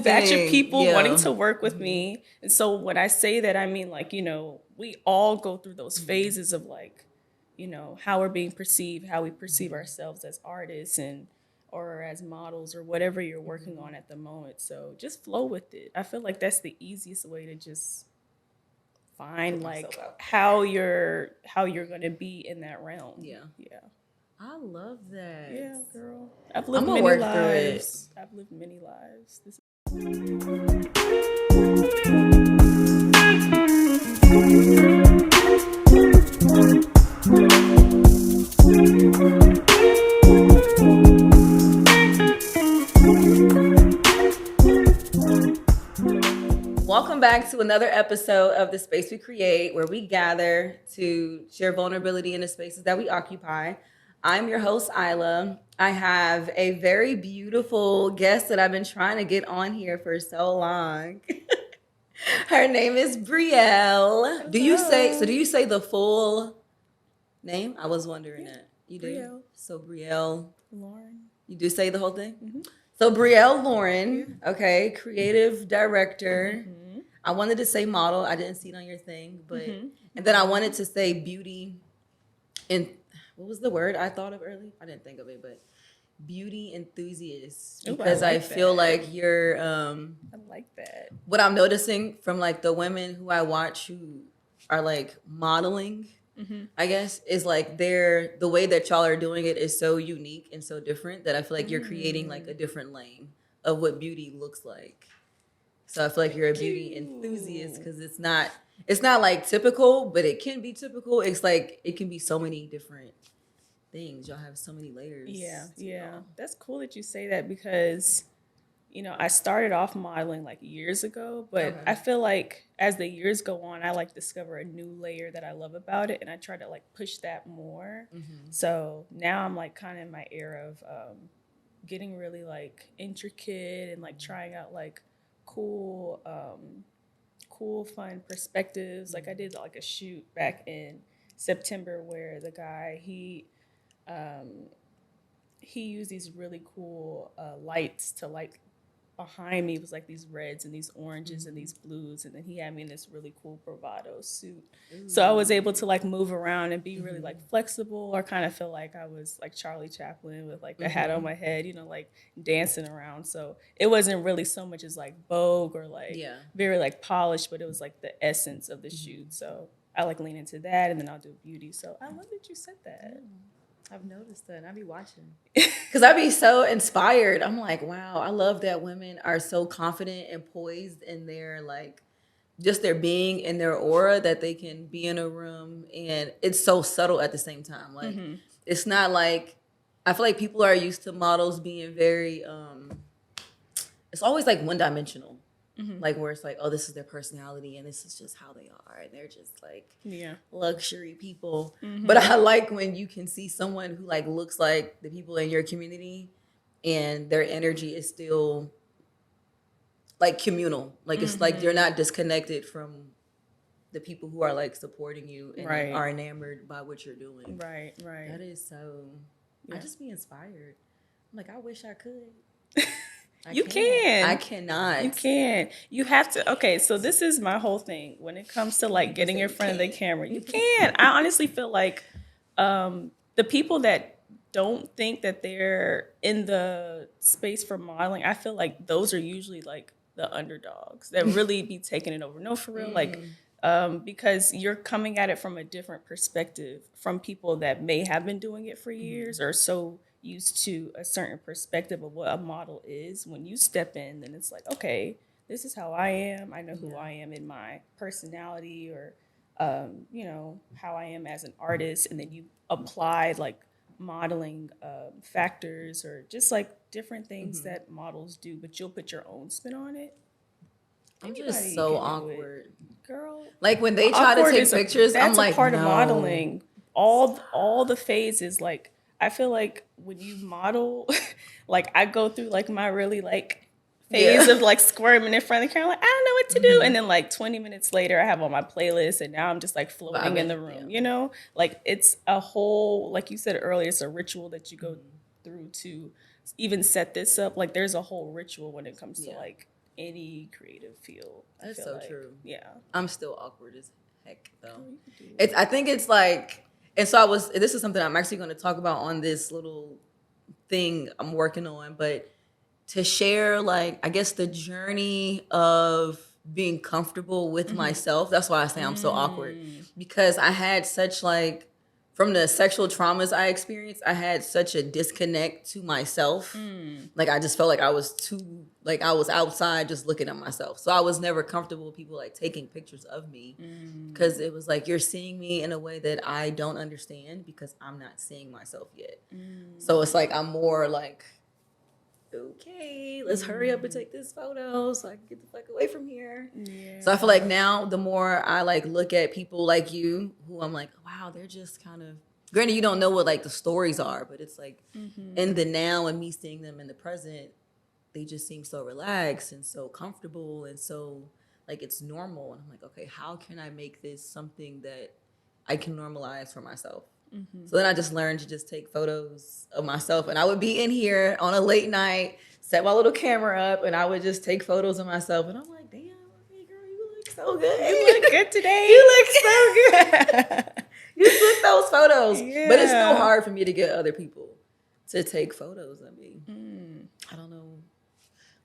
batch of people wanting to work with me. And so when I say that, I mean, like, we all go through those phases of like, how we're being perceived, how we perceive ourselves as artists and or as models or whatever you're working on at the moment. So just flow with it. I feel like that's the easiest way to just find like how you're gonna be in that realm. Yeah. Yeah. I love that. Yeah, girl. I'm gonna work through it. I've lived many lives. Welcome back to another episode of The Space We Create, where we gather to share vulnerability in the spaces that we occupy. I'm your host, Aaila. I have a very beautiful guest that I've been trying to get on here for so long. Her name is Brielle. Hello. Do you say the full name? I was wondering that. You do? Brielle. So Brielle Lauren. You do say the whole thing? Mm-hmm. So Brielle Lauren, okay, creative director. Mm-hmm. I wanted to say model. I didn't see it on your thing, but and then I wanted to say beauty and what was the word I thought of earlier? I didn't think of it, but beauty enthusiast because I feel like you're I like that. What I'm noticing from like the women who I watch who are like modeling, I guess, is like the way that y'all are doing it is so unique and so different that I feel like you're creating like a different lane of what beauty looks like. So I feel like you're a beauty enthusiast because it's not like typical, but it can be typical. It's like it can be so many different things. Y'all have so many layers. Yeah. That's cool that you say that because, I started off modeling like years ago, but I feel like as the years go on, I like discover a new layer that I love about it, and I try to like push that more. So now I'm like kind of in my era of getting really like intricate and like trying out like cool, fun perspectives. Like I did like a shoot back in September where the guy he used these really cool lights to like behind me was like these reds and these oranges and these blues, and then he had me in this really cool bravado suit. So I was able to like move around and be really like flexible, or kind of feel like I was like Charlie Chaplin with like the hat on my head, like dancing around. So it wasn't really so much as like vogue or like very like polished, but it was like the essence of the shoot. So I like lean into that, and then I'll do beauty. So I love that you said that. I've noticed that. I be watching because I be so inspired. I'm like, wow, I love that women are so confident and poised in their like just their being and their aura that they can be in a room and it's so subtle at the same time. Like it's not like I feel like people are used to models being very it's always like one dimensional. Like where it's like, oh, this is their personality and this is just how they are. And they're just like luxury people. But I like when you can see someone who like looks like the people in your community and their energy is still like communal. Like it's like you're not disconnected from the people who are like supporting you and are enamored by what you're doing. Right. That is so, I just be inspired. I'm like, I wish I could. You can. I cannot. You can. You have to. Okay, so this is my whole thing when it comes to like getting in front of the camera. You can. I honestly feel like the people that don't think that they're in the space for modeling, I feel like those are usually like the underdogs that really be taking it over. No, for real. Like, because you're coming at it from a different perspective from people that may have been doing it for years or so used to a certain perspective of what a model is. When you step in, then it's like, okay, this is how I am. I know who I am in my personality or, how I am as an artist. And then you apply like modeling factors or just like different things that models do, but you'll put your own spin on it. I'm just so awkward. Girl. Like when they try to take pictures, I'm like, that's a part of modeling. All the phases, like, I feel like when you model, like I go through like my really like phase of like squirming in front of the camera, like I don't know what to do. And then like 20 minutes later I have on my playlist and now I'm just like floating in the room, Like it's a whole, like you said earlier, it's a ritual that you go through to even set this up. Like there's a whole ritual when it comes to like any creative field. That's so true. Yeah. I'm still awkward as heck though. Oh, you could do It's I think it's like, and so this is something I'm actually going to talk about on this little thing I'm working on, but to share like I guess the journey of being comfortable with myself. That's why I say I'm so awkward, because I had such like, from the sexual traumas I experienced, I had such a disconnect to myself. Like I just felt like I was too, like I was outside just looking at myself. So I was never comfortable with people like taking pictures of me, because it was like, you're seeing me in a way that I don't understand because I'm not seeing myself yet. So it's like I'm more like, okay, let's hurry up and take this photo so I can get the fuck away from here. Yeah. So I feel like now the more I like look at people like you, who I'm like, wow, they're just kind of, granted you don't know what like the stories are, but it's like in the now and me seeing them in the present, they just seem so relaxed and so comfortable and so like it's normal. And I'm like, okay, how can I make this something that I can normalize for myself? So then I just learned to just take photos of myself, and I would be in here on a late night, set my little camera up, and I would just take photos of myself. And I'm like, damn, hey girl, you look so good. You look good today. You look so good. You took those photos. Yeah. But it's still hard for me to get other people to take photos of me. I don't know.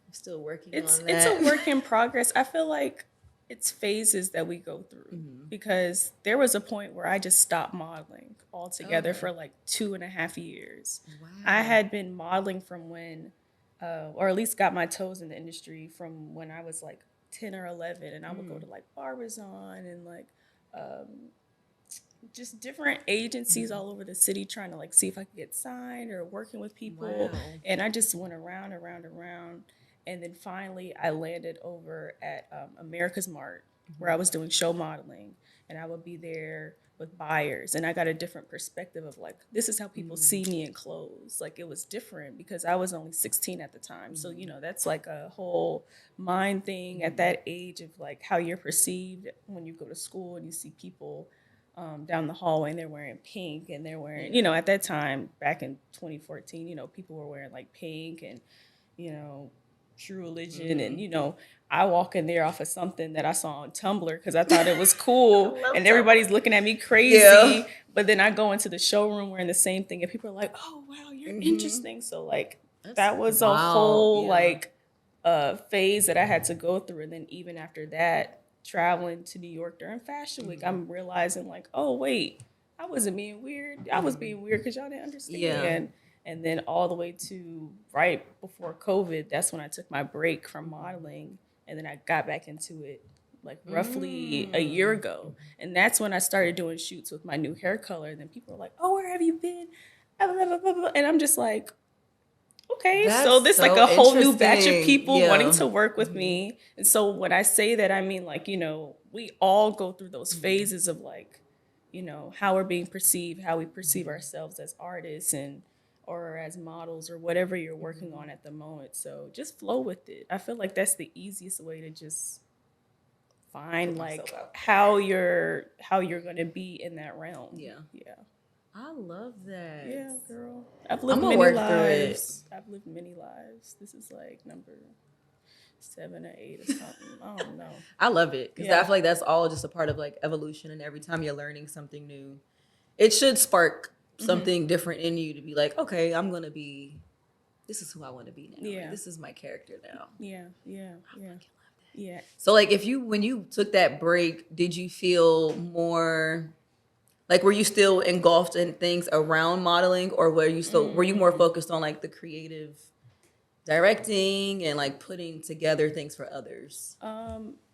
I'm still working on that. It's a work in progress. I feel like it's phases that we go through, because there was a point where I just stopped modeling altogether for like 2.5 years. Wow. I had been modeling from when, or at least got my toes in the industry from when I was like 10 or 11, and I would go to like Barbizon and like just different agencies all over the city trying to like see if I could get signed or working with people. Wow. And I just went around. And then finally I landed over at America's Mart, where I was doing show modeling, and I would be there with buyers, and I got a different perspective of like, this is how people see me in clothes. Like it was different because I was only 16 at the time. So, you know, that's like a whole mind thing at that age of like how you're perceived when you go to school and you see people down the hallway and they're wearing pink, and they're wearing, you know, at that time back in 2014, you know, people were wearing like pink and, you know, True Religion, and you know, I walk in there off of something that I saw on Tumblr because I thought it was cool, and everybody's looking at me crazy. Yeah. But then I go into the showroom wearing the same thing, and people are like, "Oh wow, you're interesting." So like that was a whole like phase that I had to go through, and then even after that, traveling to New York during Fashion Week, I'm realizing like, oh wait, I wasn't being weird. I was being weird because y'all didn't understand. Yeah. And then all the way to right before COVID, that's when I took my break from modeling. And then I got back into it like roughly a year ago. And that's when I started doing shoots with my new hair color. And then people are like, oh, where have you been? And I'm just like, okay. That's so this like a whole new batch of people wanting to work with me. And so when I say that, I mean like, you know, we all go through those phases of like, you know, how we're being perceived, how we perceive ourselves as artists and or as models or whatever you're working on at the moment. So just flow with it. I feel like that's the easiest way to just find like how you're going to be in that realm. Yeah. Yeah. I love that. Yeah, girl. I've lived many lives. I've lived many lives. This is like number 7 or 8 or something. I don't know. I love it because I feel like that's all just a part of like evolution, and every time you're learning something new, it should spark something different in you to be like, okay, I'm gonna be, this is who I want to be now. Yeah. Like, this is my character now. Yeah, yeah, yeah. Love that. Yeah. So like, when you took that break, did you feel more, like, were you still engulfed in things around modeling, or were you more focused on like the creative directing and like putting together things for others?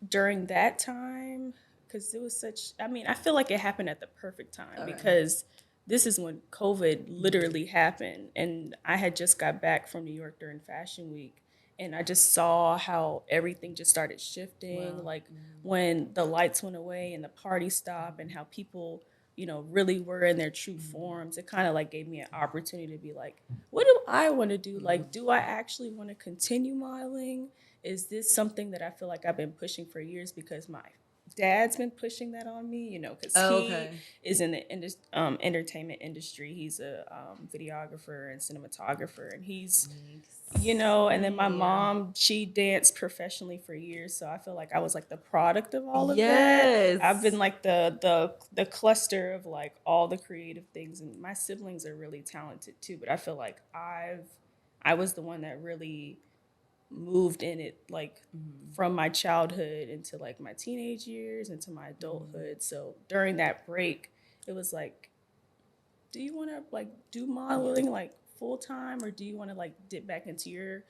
During that time, because it was I feel like it happened at the perfect time because this is when COVID literally happened, and I had just got back from New York during Fashion Week, and I just saw how everything just started shifting, like when the lights went away and the party stopped, and how people, you know, really were in their true forms. It kind of like gave me an opportunity to be like, what do I want to do? Like, do I actually want to continue modeling? Is this something that I feel like I've been pushing for years because my dad's been pushing that on me, you know, because he is in the entertainment industry. He's a videographer and cinematographer, and he's, you know, and then my mom, she danced professionally for years, so I feel like I was like the product of all of that. I've been like the cluster of like all the creative things, and my siblings are really talented too, but I feel like I was the one that really moved in it, like from my childhood into like my teenage years into my adulthood. So during that break, it was like, do you want to like do modeling like full time, or do you want to like dip back into your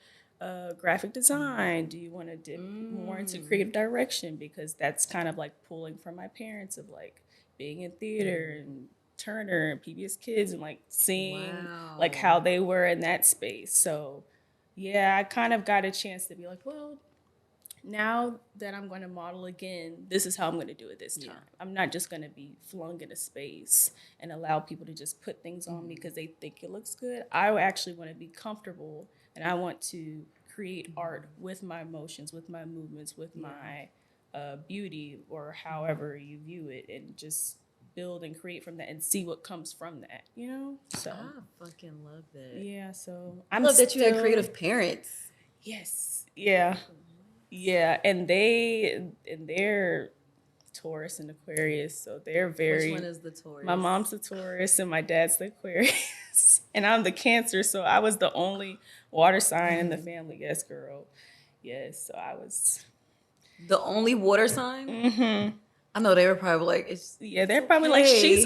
graphic design? Do you want to dip more into creative direction? Because that's kind of like pulling from my parents of like being in theater and Turner and PBS Kids, and like seeing like how they were in that space. So yeah, I kind of got a chance to be like, well, now that I'm going to model again, this is how I'm going to do it this time. I'm not just going to be flung in a space and allow people to just put things on me because they think it looks good. I actually want to be comfortable, and I want to create art with my emotions, with my movements, with my beauty, or however you view it, and just build and create from that and see what comes from that, you know? So I fucking love that. Yeah, so I love that you had creative parents. Yes. Yeah. Yeah, and they're Taurus and Aquarius, so they're very. Which one is the Taurus? My mom's the Taurus and my dad's the Aquarius, and I'm the Cancer, so I was the only water sign in the family. Yes, girl. Yes, so I was the only water sign. I know they were probably like, they're probably like, she's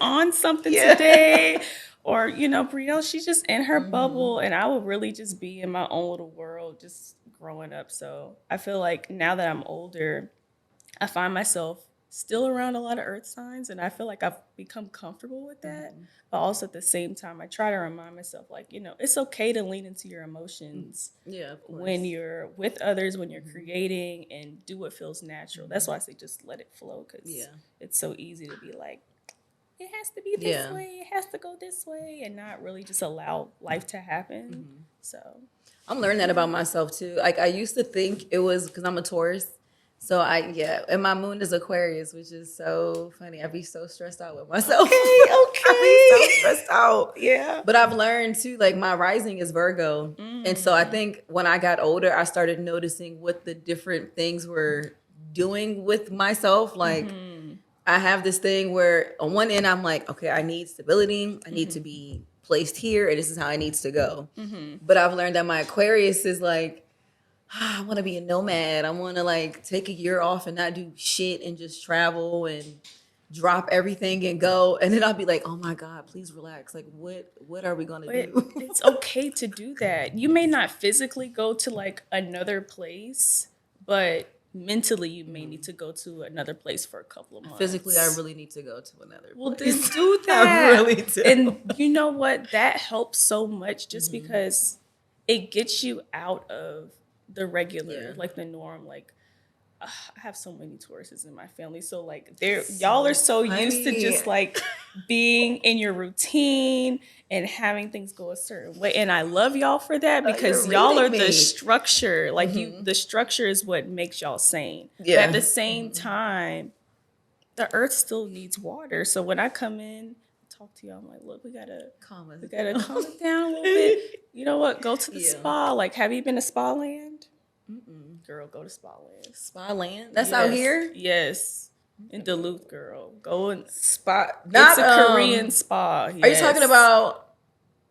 on something today, or you know, Brielle, she's just in her bubble, and I would really just be in my own little world, just growing up. So I feel like now that I'm older, I find myself still around a lot of earth signs, and I feel like I've become comfortable with that. But also at the same time, I try to remind myself, like, you know, it's okay to lean into your emotions when you're with others, when you're creating, and do what feels natural. That's why I say just let it flow, because it's so easy to be like, it has to be this way, it has to go this way, and not really just allow life to happen. So I'm learning that about myself too. Like I used to think it was because I'm a Taurus. So and my moon is Aquarius, which is so funny. I'd be so stressed out with myself. Okay. I'd be so stressed out. Yeah. But I've learned too, like my rising is Virgo. And so I think when I got older, I started noticing what the different things were doing with myself. Like I have this thing where on one end, I'm like, okay, I need stability. I need to be placed here, and this is how it needs to go. But I've learned that my Aquarius is like, I want to be a nomad. I want to like take a year off and not do shit and just travel and drop everything and go. And then I'll be like, oh my God, please relax. Like what are we going to do? It's okay to do that. You may not physically go to like another place, but mentally you may need to go to another place for a couple of months. Physically, I really need to go to another place. Well, then do that. I really do. And you know what? That helps so much just because it gets you out of the regular, like the norm. Like I have so many Tauruses in my family, so like y'all are so used to just like being in your routine and having things go a certain way, and I love y'all for that, because y'all are the structure. Like the structure is what makes y'all sane. But at the same time, the earth still needs water. So when I come in, talk to y'all, I'm like, look, we gotta calm it down a little bit. You know what? Go to the spa. Like, have you been to Spa Land? Girl, go to Spa Land. Spa Land? That's out here? Yes. In Duluth, girl. Go and spa. It's a Korean spa. Yes. Are you talking about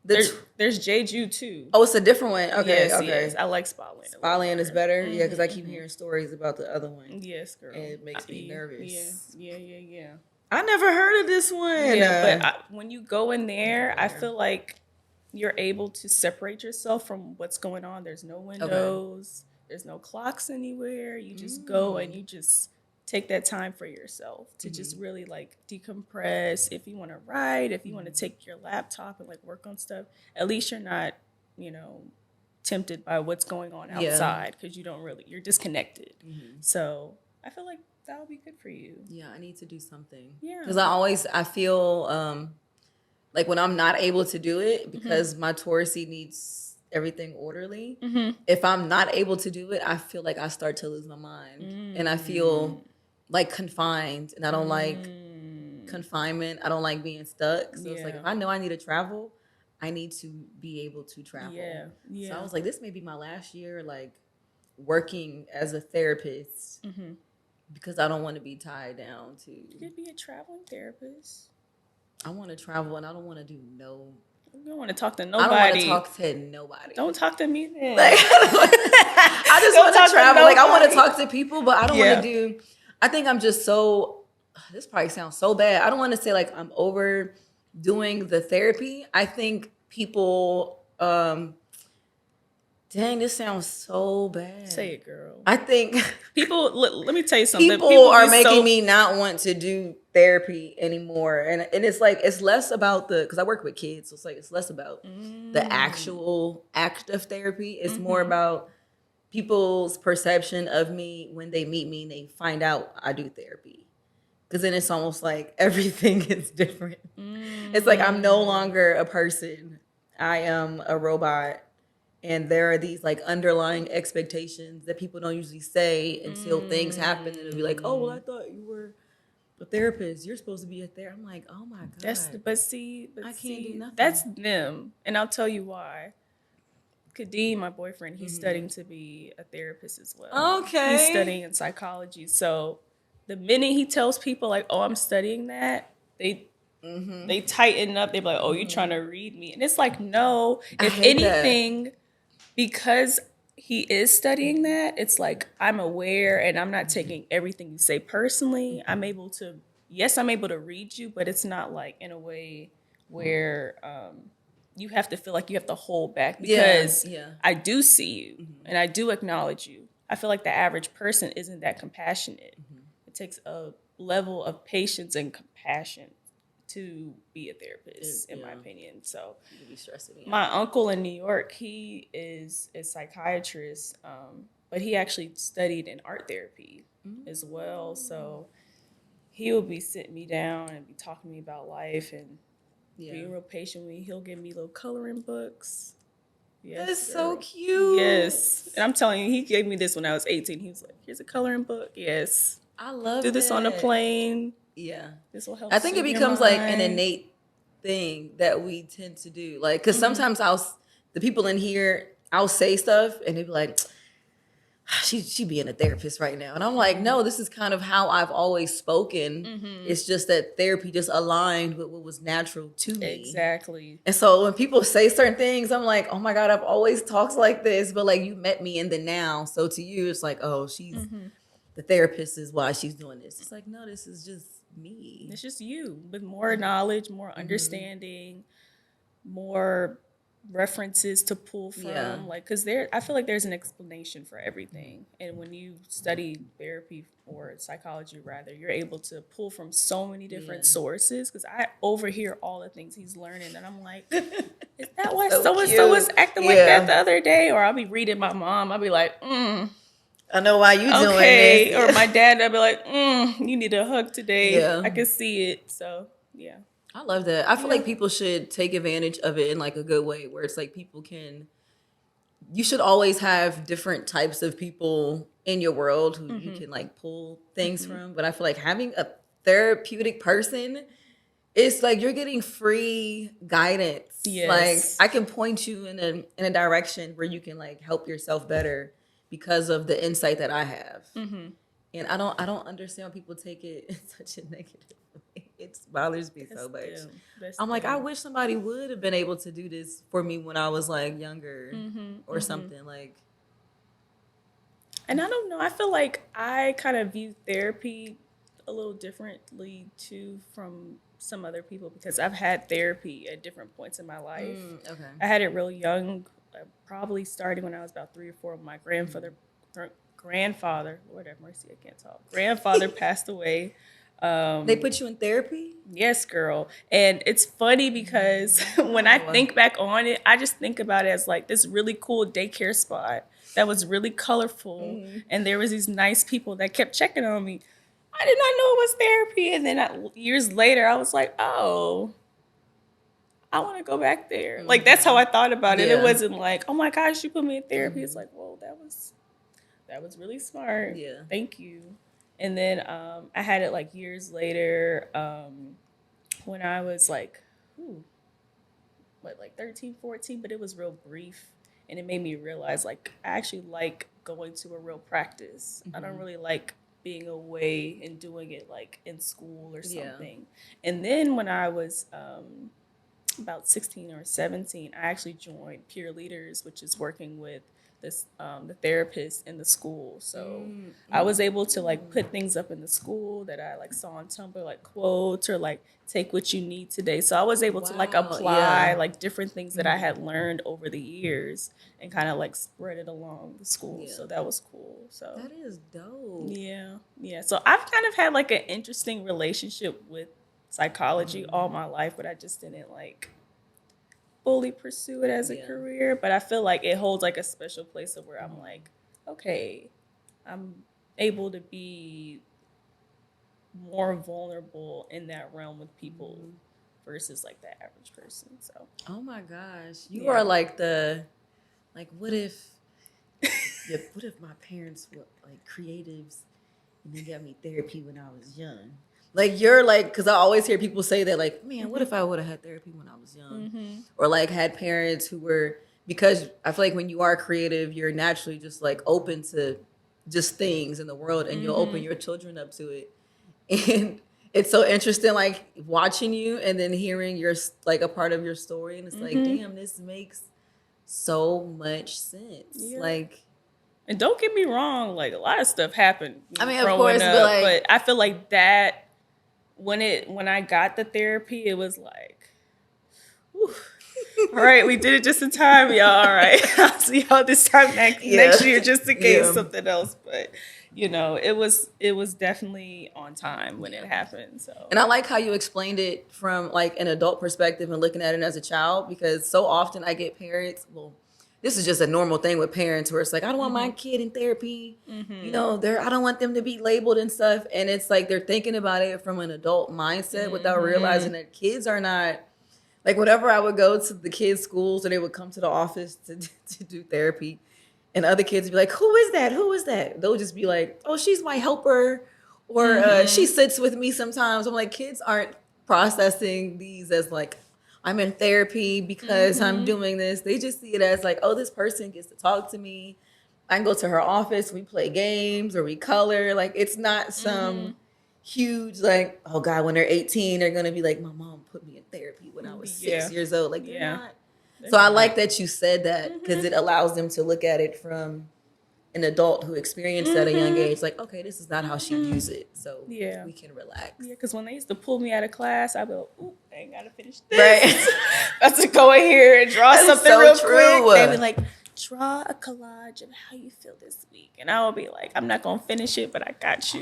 there's Jeju too? Oh, it's a different one. Okay, yes, okay. Yes. I like Spa Land. Spa Land is better? Yeah, because I keep hearing stories about the other one. Yes, girl. And it makes me nervous. Yeah. I never heard of this one. Yeah, but when you go in there, I feel like you're able to separate yourself from what's going on. There's no windows. There's no clocks anywhere. You just go and you just take that time for yourself to just really like decompress. If you want to write, if you want to take your laptop and like work on stuff, at least you're not, you know, tempted by what's going on outside, because you're disconnected. So I feel like that would be good for you. Yeah, I need to do something. Yeah. Because I feel like when I'm not able to do it, because my Taurusy needs everything orderly. If I'm not able to do it, I feel like I start to lose my mind. And I feel like confined, and I don't like confinement. I don't like being stuck. So it's like if I know I need to travel, I need to be able to travel. Yeah. So I was like, this may be my last year, like working as a therapist, because I don't want to be tied down to. You could be a traveling therapist. I want to travel, and I don't want to do no. You don't want to talk to nobody. I don't want to talk to nobody. Don't talk to me then. Like, I just want to travel. Like I want to talk to people, but I don't want to do. I think I'm just so. This probably sounds so bad. I don't want to say like I'm overdoing the therapy. I think people. Dang, this sounds so bad. Say it, girl. I think people. Let me tell you something. People are making me not want to do therapy anymore, and it's like it's less about because I work with kids, so it's like it's less about the actual act of therapy. It's more about people's perception of me when they meet me and they find out I do therapy. Because then it's almost like everything is different. It's like I'm no longer a person. I am a robot. And there are these like underlying expectations that people don't usually say until things happen. And it'll be like, oh, well, I thought you were a therapist. You're supposed to be a therapist. I'm like, oh my God. I can't do nothing. That's them. And I'll tell you why. Kadeem, my boyfriend, he's studying to be a therapist as well. Okay. He's studying in psychology. So the minute he tells people like, oh, I'm studying that, they tighten up. They be like, oh, you're trying to read me. And it's like, no. If anything, because he is studying that, it's like I'm aware and I'm not taking everything you say personally. I'm able to read you, but it's not like in a way where you have to feel like you have to hold back because I do see you and I do acknowledge you. I feel like the average person isn't that compassionate. It takes a level of patience and compassion to be a therapist, in my opinion. So my uncle in New York, he is a psychiatrist, but he actually studied in art therapy as well. So he will be sitting me down and be talking to me about life and being real patient with me. He'll give me little coloring books. Yes, that's so cute. Yes. And I'm telling you, he gave me this when I was 18. He was like, here's a coloring book. Yes. I love Do this on the plane. Yeah. This will help. I think it becomes like an innate thing that we tend to do. Like, because sometimes the people in here, I'll say stuff and they'll be like, she being a therapist right now. And I'm like, no, this is kind of how I've always spoken. It's just that therapy just aligned with what was natural to me. Exactly. And so when people say certain things, I'm like, oh my God, I've always talked like this, but like you met me in the now. So to you, it's like, oh, she's the therapist is why she's doing this. It's like, no, this is just me. It's just you with more knowledge, more understanding, more references to pull from. Like, because I feel like there's an explanation for everything. And when you study therapy or psychology, rather, you're able to pull from so many different sources. Because I overhear all the things he's learning, and I'm like, is that why so and so was acting like that the other day? Or I'll be reading my mom. I'll be like, I know why you doing this. Or my dad, I'll be like, you need a hug today. I can see it. So, yeah. I love that. I feel like people should take advantage of it in like a good way where it's like you should always have different types of people in your world who you can like pull things from. But I feel like having a therapeutic person, it's like you're getting free guidance. Yes. Like I can point you in a direction where you can like help yourself better because of the insight that I have. And I don't understand when people take it in such a negative way. It bothers me so much. I'm like, I wish somebody would have been able to do this for me when I was like younger or something like. And I don't know. I feel like I kind of view therapy a little differently too from some other people because I've had therapy at different points in my life. I had it real young, probably starting when I was about 3 or 4. My grandfather, Lord have mercy, I can't talk. Grandfather passed away. They put you in therapy? Yes, girl. And it's funny because when I think back on it, I just think about it as like this really cool daycare spot that was really colorful. And there was these nice people that kept checking on me. I did not know it was therapy. And then years later, I was like, oh, I want to go back there. Like, that's how I thought about it. It wasn't like, oh my gosh, you put me in therapy. It's like, whoa, that was really smart. Thank you. And then I had it like years later when I was like, ooh, what, like 13, 14, but it was real brief. And it made me realize like I actually like going to a real practice. I don't really like being away and doing it like in school or something. And then when I was about 16 or 17, I actually joined Peer Leaders, which is working with this the therapist in the school. So I was able to like put things up in the school that I like saw on Tumblr, like quotes or like take what you need today. So I was able to like apply like different things that I had learned over the years and kind of like spread it along the school. So that was cool. So That is dope. yeah. So I've kind of had like an interesting relationship with psychology all my life, but I just didn't like fully pursue it as a career. But I feel like it holds like a special place of where I'm like, okay, I'm able to be more vulnerable in that realm with people versus like the average person. So oh my gosh, you are like what if my parents were like creatives and they got me therapy when I was young? Like you're like, because I always hear people say that, like, man, what if I would have had therapy when I was young, or like had parents who were, because I feel like when you are creative, you're naturally just like open to just things in the world, and you'll open your children up to it, and it's so interesting, like watching you and then hearing your like a part of your story, and it's like, damn, this makes so much sense, like. And don't get me wrong, like a lot of stuff happened. I mean, of growing course, up, but I feel like that when I got the therapy, it was like, whew, all right, we did it just in time, y'all. All right, I'll see y'all this time next year, just in case something else. But you know, it was definitely on time when it happened. So, and I like how you explained it from like an adult perspective and looking at it as a child, because so often I get parents, well, this is just a normal thing with parents where it's like, I don't want my kid in therapy. You know, I don't want them to be labeled and stuff. And it's like they're thinking about it from an adult mindset without realizing that kids are not, like whenever I would go to the kids' schools or they would come to the office to do therapy, and other kids would be like, who is that? Who is that? They'll just be like, oh, she's my helper. Or she sits with me sometimes. I'm like, kids aren't processing these as like, I'm in therapy because I'm doing this. They just see it as like, oh, this person gets to talk to me. I can go to her office. We play games or we color. Like, it's not some huge, like, oh God, when they're 18, they're going to be like, my mom put me in therapy when I was 6 years old. Like, they're not. So I like that you said that, because it allows them to look at it from an adult who experienced at a young age, like, okay, this is not how she views it, so we can relax. Yeah, because when they used to pull me out of class, I'd be like, ooh, I ain't got to finish this. Right. About to go in here and draw something real quick. They'd be like, draw a collage of how you feel this week. And I would be like, I'm not going to finish it, but I got you.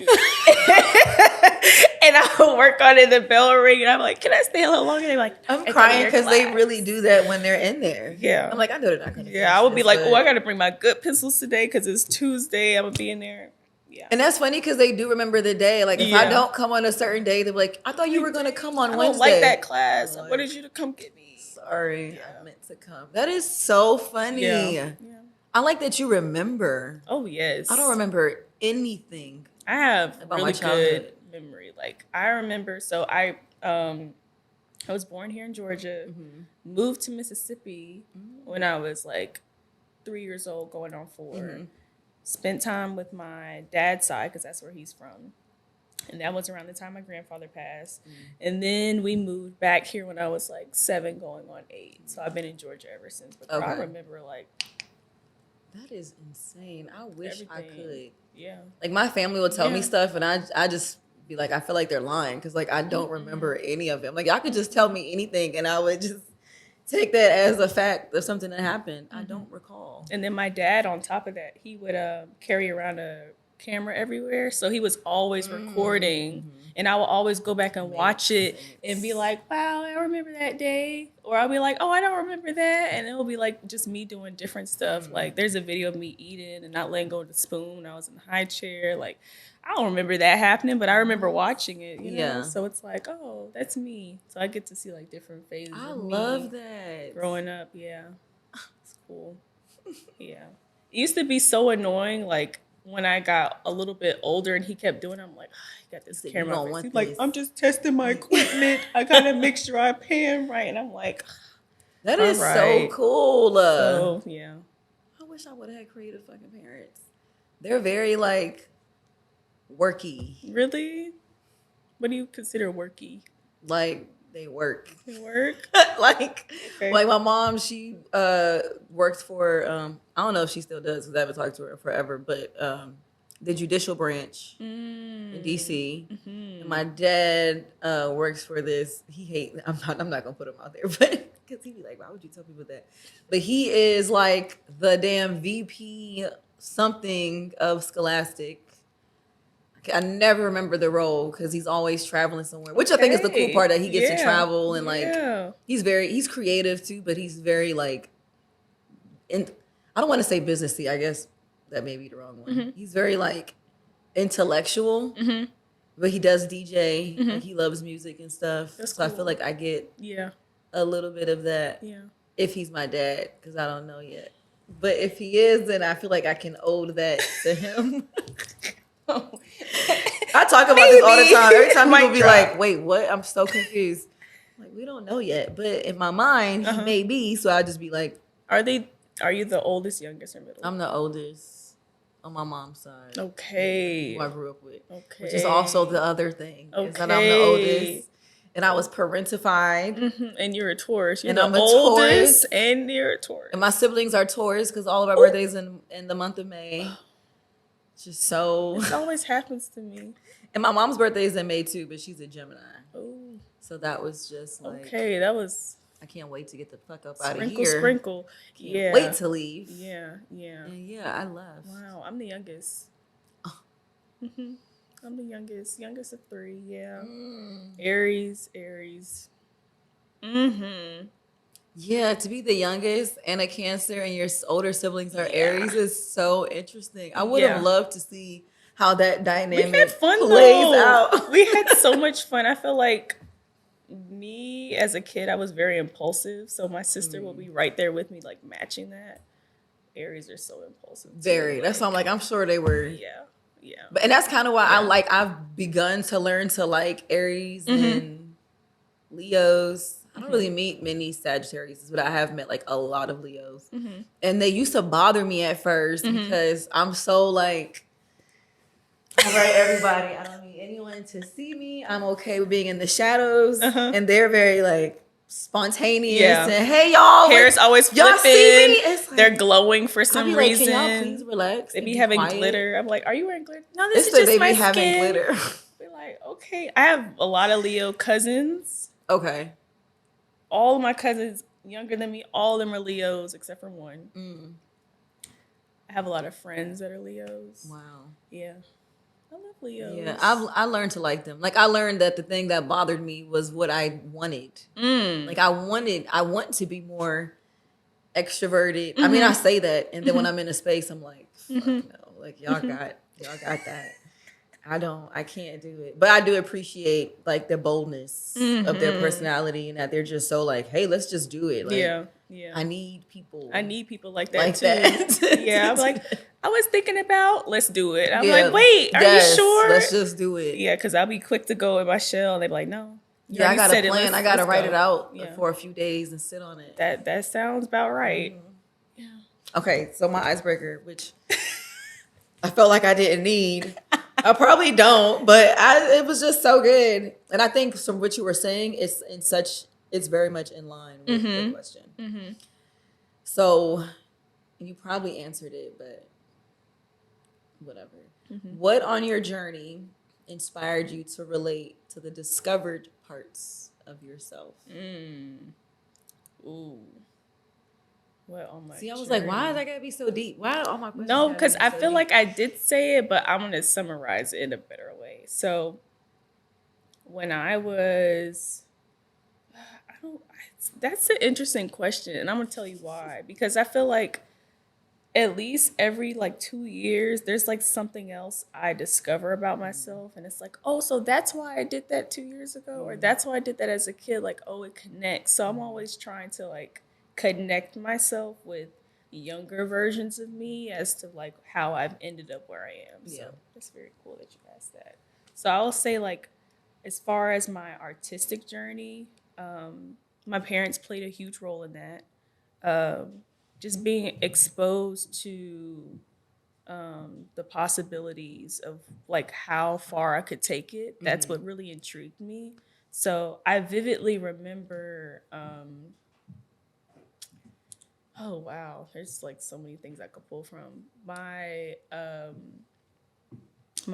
And I would work on it, the bell ring, and I'm like, can I stay a little longer? They're like, I'm crying because they really do that when they're in there. Yeah. I'm like, I know they're not going to. Yeah, I would be like, oh, I got to bring my good pencils today because it's Tuesday. I'm going to be in there. Yeah. And that's funny because they do remember the day. Like, if I don't come on a certain day, they're like, I thought you were going to come on Wednesday. I don't like that class. I wanted you to come get me. Sorry, I meant to come. That is so funny. Yeah. I like that you remember. Oh, yes. I don't remember anything. I have about really good memory. Like, I remember, so I was born here in Georgia, moved to Mississippi when I was like 3 years old, going on 4. Spent time with my dad's side because that's where he's from. And that was around the time my grandfather passed. And then we moved back here when I was like 7 going on 8. So I've been in Georgia ever since. But I remember like... That is insane. I wish I could. Yeah. Like my family will tell me stuff and I just be like, I feel like they're lying because like I don't remember any of it. Like y'all could just tell me anything and I would just take that as a fact of something that happened. I don't recall. And then my dad, on top of that, he would carry around a camera everywhere. So he was always recording. And I will always go back and watch it and be like, wow, I remember that day. Or I'll be like, oh, I don't remember that. And it'll be like just me doing different stuff. Like there's a video of me eating and not letting go of the spoon. I was in the high chair. Like I don't remember that happening, but I remember watching it. You know? So it's like, oh, that's me. So I get to see like different phases of me. I love that. Growing up, yeah. It's cool. Yeah. It used to be so annoying, like, when I got a little bit older and he kept doing it, I'm like, oh, he got this said, camera "You on don't my face. He's want like, this." I'm just testing my equipment. I gotta make sure I pay him right. And I'm like, That all is so right. cool. So yeah. I wish I would have had creative fucking parents. They're very like worky. Really? What do you consider worky? Like they work. They work? like Okay. like my mom, she works for I don't know if she still does because I haven't talked to her in forever, but the judicial branch in DC. Mm-hmm. And my dad works for this. He hate. I'm not gonna put him out there, but because he'd be like, why would you tell people that? But he is like the damn VP something of Scholastic. I never remember the role because he's always traveling somewhere, which I think is the cool part, that he gets to travel and like he's creative too, but he's very like, I don't want to say businessy. I guess that may be the wrong one. Mm-hmm. He's very like intellectual, but he does DJ. Like he loves music and stuff. That's so cool. I feel like I get a little bit of that if he's my dad, because I don't know yet. But if he is, then I feel like I can ode that to him. I talk about this all the time. Every time people be like, wait, what? I'm so confused. I'm like, we don't know yet. But in my mind, he may be. So I'll just be like, are you the oldest, youngest, or middle? I'm the oldest on my mom's side. Okay. Who I grew up with. Okay. Which is also the other thing. Okay. Is that I'm the oldest. And I was parentified. Mm-hmm. And you're a Taurus. You're and the I'm a oldest Taurus. And you're a Taurus. And my siblings are Taurus because all of our birthdays in the month of May. Just so. This always happens to me. And my mom's birthday is in May too, but she's a Gemini. Oh. So that was just like. Okay, that was. I can't wait to get the fuck up out of here. Sprinkle. Can't wait to leave. Yeah. And I love. Wow, I'm the youngest. Oh. Mm-hmm. I'm the youngest of 3. Yeah. Aries. Mm-hmm. Yeah, to be the youngest and a Cancer and your older siblings are Aries is so interesting. I would have loved to see how that dynamic plays out. We had so much fun. I feel like me as a kid, I was very impulsive. So my sister will be right there with me, like matching that. Aries are so impulsive. Very. That's why I'm like, I'm sure they were. Yeah. But and that's kind of why I've begun to learn to like Aries and Leos. I don't really meet many Sagittarius, but I have met like a lot of Leos. And they used to bother me at first because I'm so like, all right, everybody, I don't need anyone to see me. I'm okay with being in the shadows. And they're very like spontaneous and hey y'all, hair is always flipping. Like, they're glowing for some reason. Can y'all please relax? They be having glitter. I'm like, are you wearing glitter? No, this is just my skin. Having glitter. We're like, okay. I have a lot of Leo cousins. Okay. All of my cousins younger than me, all of them are Leos except for one. I have a lot of friends that are Leos. Wow. Yeah. I love Leos. Yeah, I learned to like them. Like I learned that the thing that bothered me was what I wanted. Like I want to be more extroverted. I mean, I say that, and then when I'm in a space, I'm like, fuck no. Like y'all got that. I can't do it. But I do appreciate like the boldness of their personality and that they're just so like, hey, let's just do it. Like, yeah. I need people like that too. That. Yeah, I'm like, I was thinking about, let's do it. I'm like, wait, are you sure? Let's just do it. Yeah, because I'll be quick to go in my shell and they're like, no. Yeah, I got a plan. I got to write it out for a few days and sit on it. That sounds about right. Yeah. Okay, so my icebreaker, which I felt like I didn't need. I probably don't, but it was just so good. And I think from what you were saying, it's very much in line with the question. So you probably answered it, but whatever. What on your journey inspired you to relate to the discovered parts of yourself? Ooh. What on my See, I was like, why is that gotta be so deep? Why all my questions? No, because I feel like I did say it, but I'm gonna summarize it in a better way. So when I was that's an interesting question, and I'm gonna tell you why. Because I feel like at least every like 2 years, there's like something else I discover about myself, and it's like, oh, so that's why I did that 2 years ago, or that's why I did that as a kid. Like, oh, it connects. So I'm always trying to like connect myself with younger versions of me as to like how I've ended up where I am. Yeah. So that's very cool that you asked that. So I will say like as far as my artistic journey, my parents played a huge role in that. Just being exposed to the possibilities of like how far I could take it. That's what really intrigued me. So I vividly remember. Oh wow, there's like so many things I could pull from. My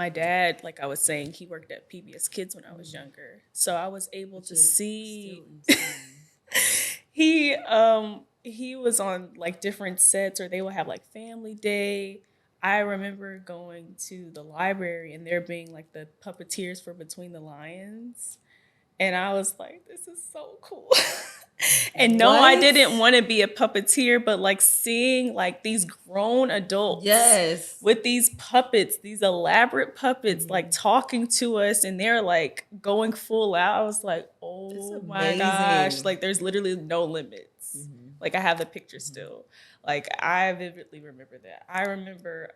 dad, like I was saying, he worked at PBS Kids when I was younger, so I was able to see. He was on like different sets, or they would have like family day. I remember going to the library and there being like the puppeteers for Between the Lions. And I was like, this is so cool. And no, I didn't want to be a puppeteer, but like seeing like these grown adults with these puppets, these elaborate puppets, like talking to us, and they're like going full out. I was like, oh my gosh, like there's literally no limits. Like I have the picture still. Like I vividly remember that. I remember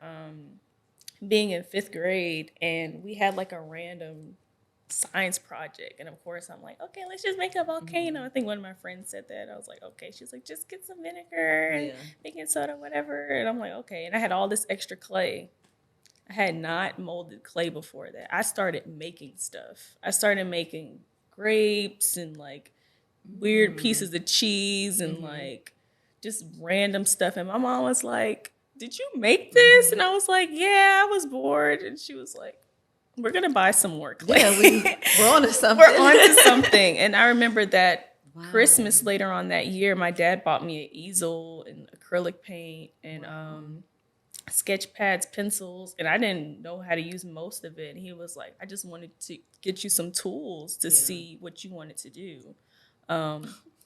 being in 5th grade and we had like a random science project, and of course I'm like, okay, let's just make a volcano. I think one of my friends said that. I was like, okay. She's like, just get some vinegar and baking soda, whatever. And I'm like, okay. And I had all this extra clay. I had not molded clay before that. I started making stuff. I started making grapes and like weird pieces of cheese and like just random stuff. And my mom was like, did you make this? And I was like, yeah, I was bored. And she was like, we're gonna buy some more clay. Yeah, we're on to something. We're on to something. And I remember that Christmas later on that year, my dad bought me an easel and acrylic paint and sketch pads, pencils, and I didn't know how to use most of it. And he was like, I just wanted to get you some tools to see what you wanted to do.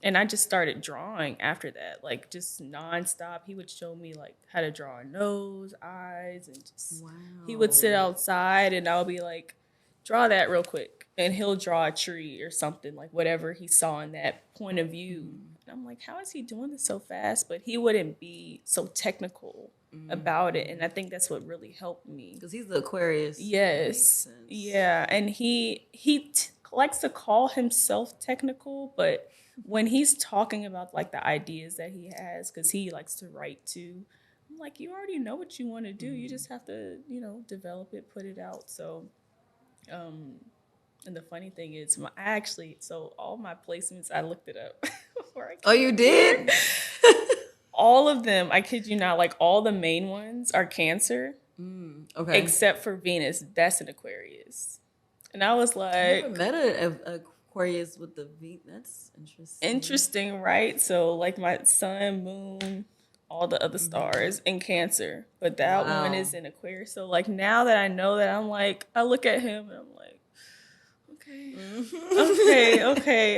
And I just started drawing after that, like just nonstop. He would show me like how to draw a nose, eyes, and just he would sit outside and I'll be like, draw that real quick. And he'll draw a tree or something, like whatever he saw in that point of view. And I'm like, how is he doing this so fast? But he wouldn't be so technical about it. And I think that's what really helped me. Because he's the Aquarius. Yes. Yeah. And he likes to call himself technical, but when he's talking about like the ideas that he has, because he likes to write too, I'm like, you already know what you want to do. You just have to, develop it, put it out. So, and the funny thing is, so all my placements, I looked it up before I came. Oh, you did? All of them, I kid you not, like all the main ones are Cancer. Okay. Except for Venus, that's an Aquarius. And I was like, I never met an Aquarius with the V. That's interesting. Interesting, right? So like my sun, moon, all the other stars in Cancer, but that one is in Aquarius. So like now that I know that, I'm like, I look at him and I'm like,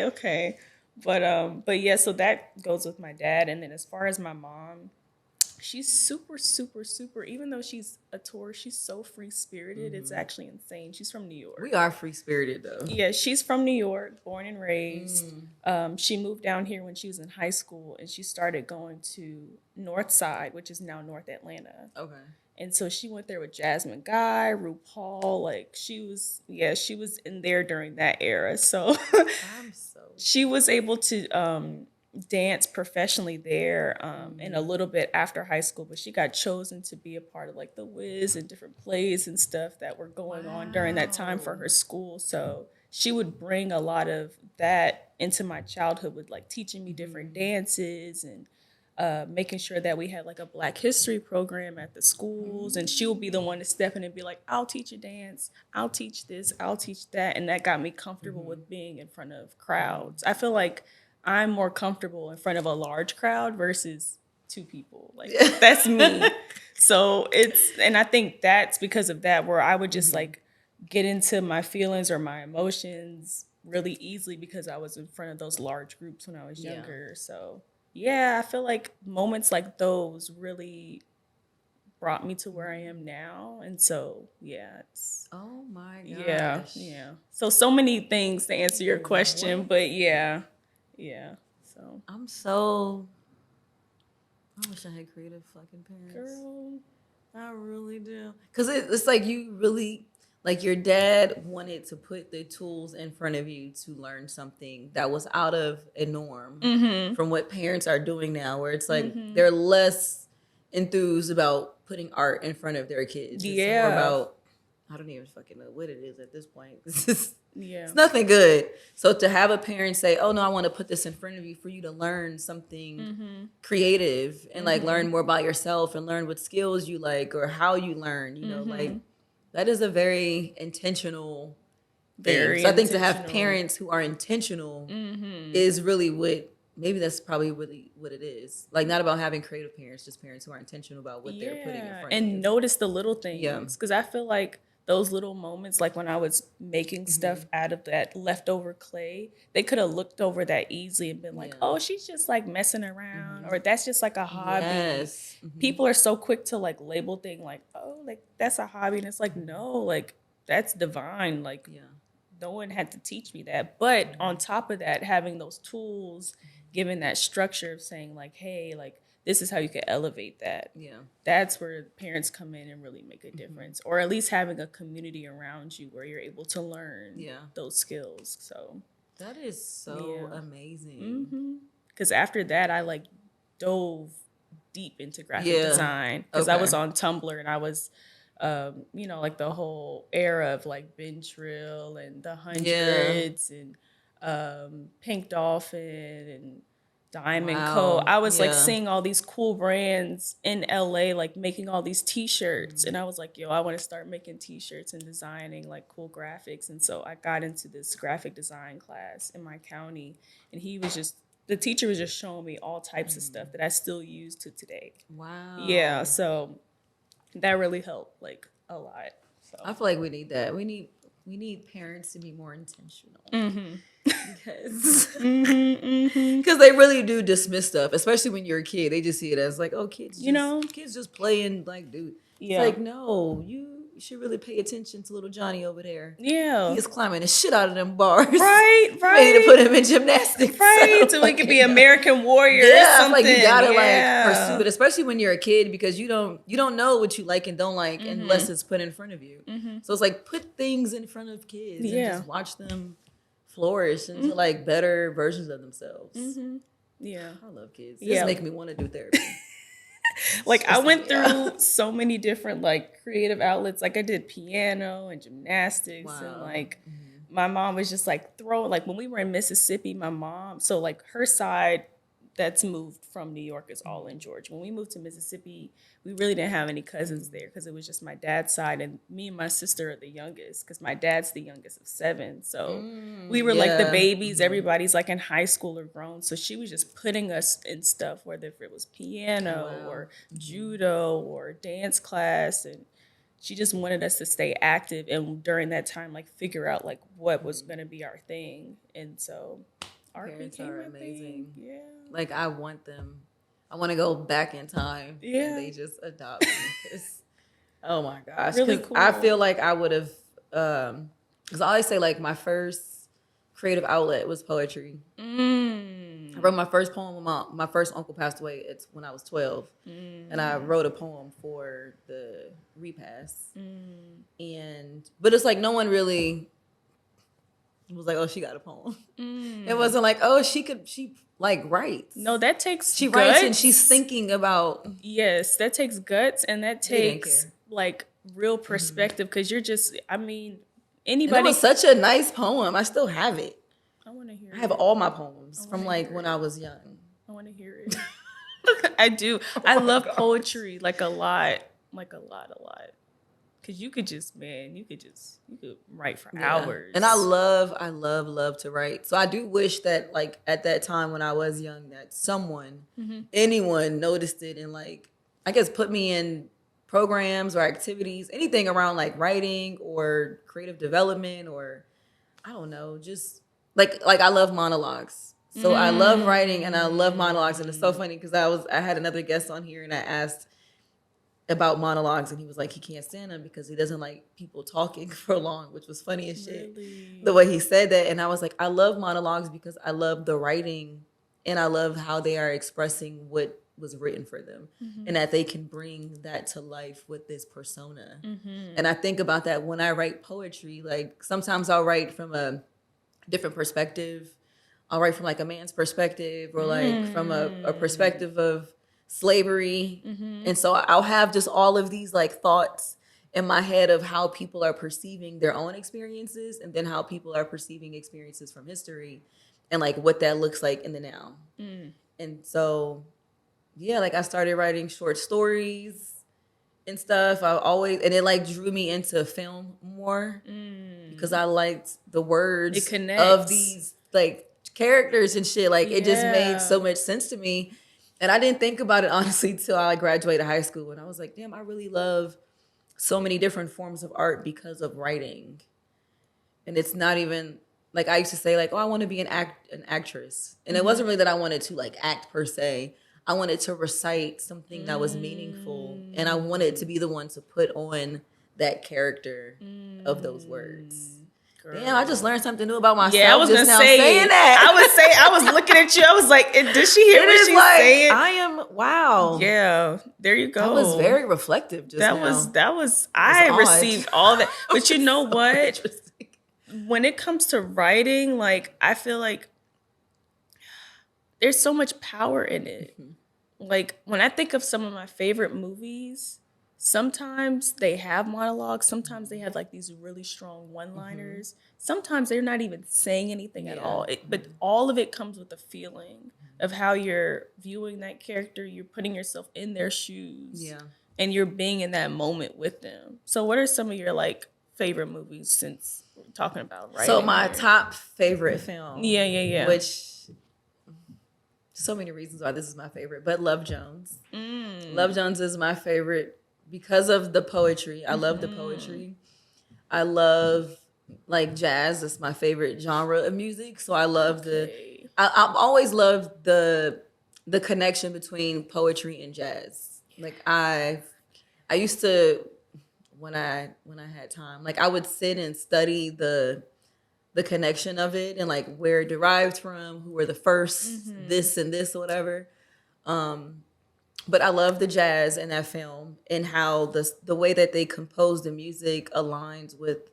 okay. But yeah, so that goes with my dad. And then as far as my mom, she's super, super, super, even though she's a Taurus, she's so free-spirited. It's actually insane. She's from New York. We are free-spirited, though. Yeah, she's from New York, born and raised. She moved down here when she was in high school, and she started going to North Side, which is now North Atlanta. Okay. And so she went there with Jasmine Guy, RuPaul. Like, she was in there during that era. So she was able to dance professionally there and a little bit after high school, but she got chosen to be a part of like the Wiz and different plays and stuff that were going on during that time for her school. So she would bring a lot of that into my childhood with like teaching me different dances and making sure that we had like a Black History program at the schools. And she would be the one to step in and be like, I'll teach a dance, I'll teach this, I'll teach that. And that got me comfortable with being in front of crowds. I feel like I'm more comfortable in front of a large crowd versus 2 people. Like that's me. So and I think that's because of that, where I would just like get into my feelings or my emotions really easily because I was in front of those large groups when I was younger. So yeah, I feel like moments like those really brought me to where I am now. And so, yeah, it's... Oh my gosh. Yeah. So many things to answer your question, but yeah. So. I'm so I wish I had creative fucking parents. Girl. I really do. Because it's like you really, like your dad wanted to put the tools in front of you to learn something that was out of a norm from what parents are doing now, where it's like they're less enthused about putting art in front of their kids. It's more about, I don't even fucking know what it is at this point. It's nothing good. So to have a parent say, "Oh no, I want to put this in front of you for you to learn something creative and like learn more about yourself and learn what skills you like or how you learn," you know, like that is a very intentional thing. So I think to have parents who are intentional is really what, maybe that's probably really what it is. Like not about having creative parents, just parents who are intentional about what they're putting in front of you. And notice the little things. Because I feel like those little moments, like when I was making stuff out of that leftover clay, they could have looked over that easily and been like, oh, she's just like messing around, or that's just like a hobby. People are so quick to like label things like, oh, like that's a hobby. And it's like, no, like that's divine. Like no one had to teach me that. But on top of that, having those tools, giving that structure of saying like, hey, like, this is how you can elevate that. That's where parents come in and really make a difference. Or at least having a community around you where you're able to learn those skills. So that is so amazing. Because after that, I like dove deep into graphic design. Because I was on Tumblr and I was, you know, like the whole era of like Ben Trill and the Hundreds and Pink Dolphin and Diamond Co. I was like seeing all these cool brands in LA, like making all these t-shirts. And I was like, yo, I want to start making t-shirts and designing like cool graphics. And so I got into this graphic design class in my county. And the teacher was just showing me all types of stuff that I still use to today. Wow. Yeah. So that really helped like a lot. So I feel like we need that. We need parents to be more intentional. Because they really do dismiss stuff, especially when you're a kid. They just see it as like, oh, kids just playing, like, dude. It's like, no, you should really pay attention to little Johnny over there. He is climbing the shit out of them bars. Right. We need to put him in gymnastics. So we could be American Warrior or something. Like you gotta like pursue it, especially when you're a kid, because you don't know what you like and don't like unless it's put in front of you. So it's like put things in front of kids and just watch them flourish into like better versions of themselves. Yeah, I love kids. This make me want to do therapy. Like I went through so many different like creative outlets. Like I did piano and gymnastics and like my mom was just like throwing, like when we were in Mississippi, my mom, so like her side that's moved from New York is all in Georgia. When we moved to Mississippi, we really didn't have any cousins there because it was just my dad's side, and me and my sister are the youngest because my dad's the youngest of 7. So we were like the babies. Everybody's like in high school or grown. So she was just putting us in stuff, whether if it was piano or judo or dance class, and she just wanted us to stay active and during that time like figure out like what was going to be our thing. And so art parents became are a amazing. thing. Yeah. Like I want them. I want to go back in time. And they just adopt me. Oh my gosh. Really cool. I feel like I would have, because I always say like my first creative outlet was poetry. I wrote my first poem when my first uncle passed away. It's when I was 12. And I wrote a poem for the repast. But it's like no one really was like, oh, she got a poem. It wasn't like, oh, she like writes. No, that takes she guts. Writes and she's thinking about. Yes, that takes guts and that takes like real perspective because you're just, I mean, anybody. And it was such a nice poem. I still have it. I want to hear it. I have all my poems from like when I was young. I want to hear it. I do. I love poetry like a lot. Like a lot. Cause you could write for hours. And I love to write. So I do wish that like at that time when I was young that someone, anyone noticed it and like, I guess put me in programs or activities, anything around like writing or creative development or I don't know, just like I love monologues. So I love writing and I love monologues. And it's so funny because I had another guest on here and I asked about monologues and he was like he can't stand them because he doesn't like people talking for long, which was funny as shit. Really? The way he said that. And I was like, I love monologues because I love the writing and I love how they are expressing what was written for them, and that they can bring that to life with this persona. And I think about that when I write poetry. Like sometimes I'll write from a different perspective. I'll write from like a man's perspective, or like from a perspective of slavery. And so I'll have just all of these like thoughts in my head of how people are perceiving their own experiences, and then how people are perceiving experiences from history, and like what that looks like in the now. And so, yeah, like I started writing short stories and stuff. And it like drew me into film more because I liked the words of these like characters and shit. Like it just made so much sense to me. And I didn't think about it honestly till I graduated high school, and I was like, damn, I really love so many different forms of art because of writing. And it's not even like I used to say like, oh, I want to be an actress. And it wasn't really that I wanted to like act per se. I wanted to recite something that was meaningful, and I wanted to be the one to put on that character of those words. Girl. Damn, I just learned something new about myself. Yeah, I was just gonna now say saying that. I was looking at you. I was like, did she hear what she like, saying? I am wow. Yeah, there you go. That was very reflective. Just that now. was I odd. received all that. But you know so what? When it comes to writing, like I feel like there's so much power in it. Like when I think of some of my favorite movies, sometimes they have monologues, sometimes they have like these really strong one-liners. Sometimes they're not even saying anything at all. But all of it comes with a feeling of how you're viewing that character, you're putting yourself in their shoes. Yeah. And you're being in that moment with them. So what are some of your like favorite movies since we're talking about writing? So my top favorite film. Yeah. Which so many reasons why this is my favorite, but Love Jones. Love Jones is my favorite because of the poetry. I love the poetry. I love like jazz. It's my favorite genre of music. So I love I've always loved the connection between poetry and jazz. Like I used to, when I had time, like I would sit and study the connection of it and like where it derived from, who were the first, this and this or whatever. But I love the jazz in that film and how the way that they compose the music aligns with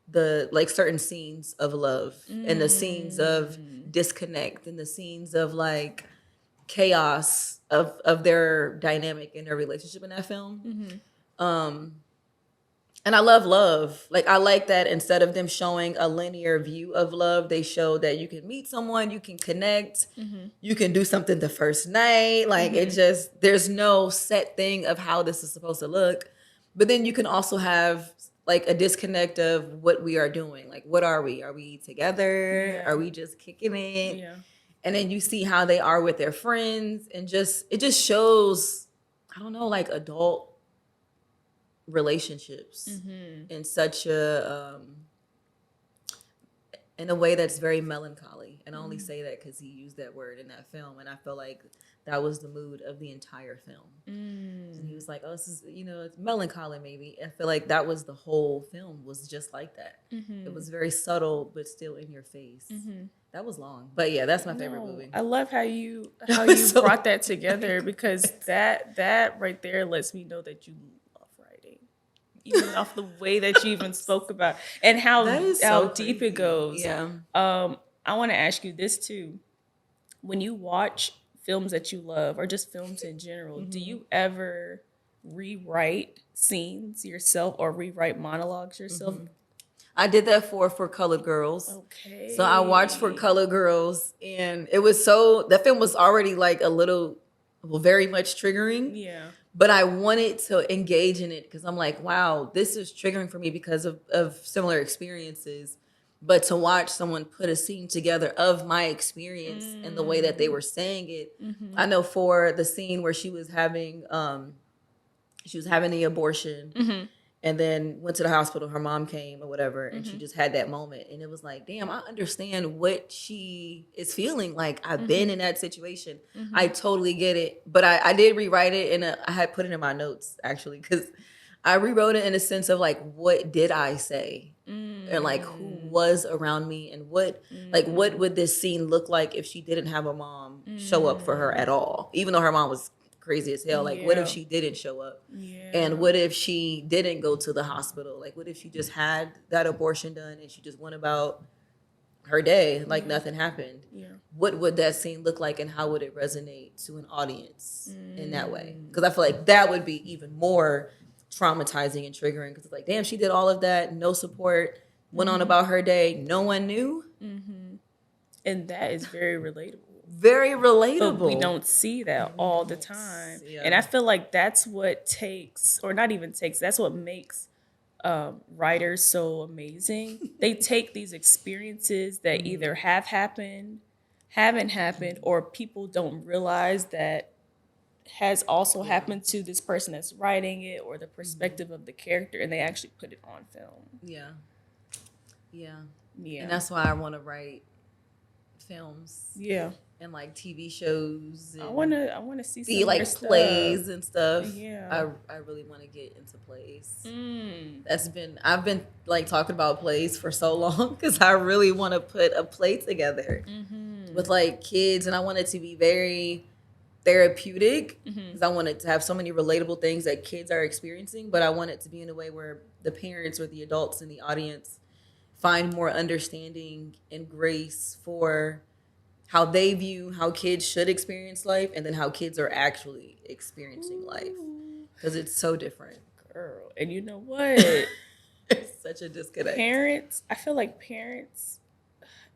the like certain scenes of love and the scenes of disconnect and the scenes of like chaos of their dynamic in their relationship in that film. And I love love. Like, I like that instead of them showing a linear view of love, they show that you can meet someone, you can connect, you can do something the first night. Like, it just, there's no set thing of how this is supposed to look. But then you can also have, like, a disconnect of what we are doing. Like, what are we? Are we together? Yeah. Are we just kicking it? Yeah. And then you see how they are with their friends. And just, it just shows, I don't know, like, adult relationships in such a in a way that's very melancholy. And I only say that because he used that word in that film, and I feel like that was the mood of the entire film. And he was like, oh, this is, you know, it's melancholy maybe. I feel like that was the whole film, was just like that. It was very subtle but still in your face. That was long, but yeah, that's my favorite movie. I love how you brought that together, because that right there lets me know that you even off the way that you even spoke about and how deep it goes. Yeah. I want to ask you this too. When you watch films that you love, or just films in general, do you ever rewrite scenes yourself or rewrite monologues yourself? I did that for Colored Girls. Okay. So I watched For Colored Girls, and it was that film was already like a little, well, very much triggering. Yeah. But I wanted to engage in it because I'm like, wow, this is triggering for me because of similar experiences. But to watch someone put a scene together of my experience and the way that they were saying it, I know for the scene where she was having the abortion, and then went to the hospital, her mom came or whatever, and she just had that moment. And it was like, damn, I understand what she is feeling. Like, I've been in that situation. I totally get it. But I did rewrite it, and I had put it in my notes, actually, because I rewrote it in a sense of, like, what did I say? And, like, who was around me? And what would this scene look like if she didn't have a mom show up for her at all? Even though her mom was crazy as hell. Like, what if Yeah. she didn't show up? Yeah. And what if she didn't go to the hospital? Like, what if she just had that abortion done and she just went about her day like nothing happened? Yeah. What would that scene look like, and how would it resonate to an audience in that way? Because I feel like that would be even more traumatizing and triggering, because it's like, damn, she did all of that, no support, went on about her day, no one knew. And that is very relatable. Very relatable. But we don't see that all the time. Yeah. And I feel like that's what takes, or not even takes, that's what makes writers so amazing. They take these experiences that either have happened, haven't happened, or people don't realize that has also happened to this person that's writing it, or the perspective of the character, and they actually put it on film. Yeah. Yeah. Yeah. And that's why I want to write films. Yeah. And like TV shows. And I wanna see some like more plays stuff. and stuff. Yeah. I really want to get into plays. Mm. I've been like talking about plays for so long, because I really want to put a play together with like kids, and I want it to be very therapeutic, because I want it to have so many relatable things that kids are experiencing, but I want it to be in a way where the parents or the adults in the audience find more understanding and grace for how they view how kids should experience life, and then how kids are actually experiencing life, because it's so different. Girl, and you know what? It's such a disconnect. Parents, I feel like parents,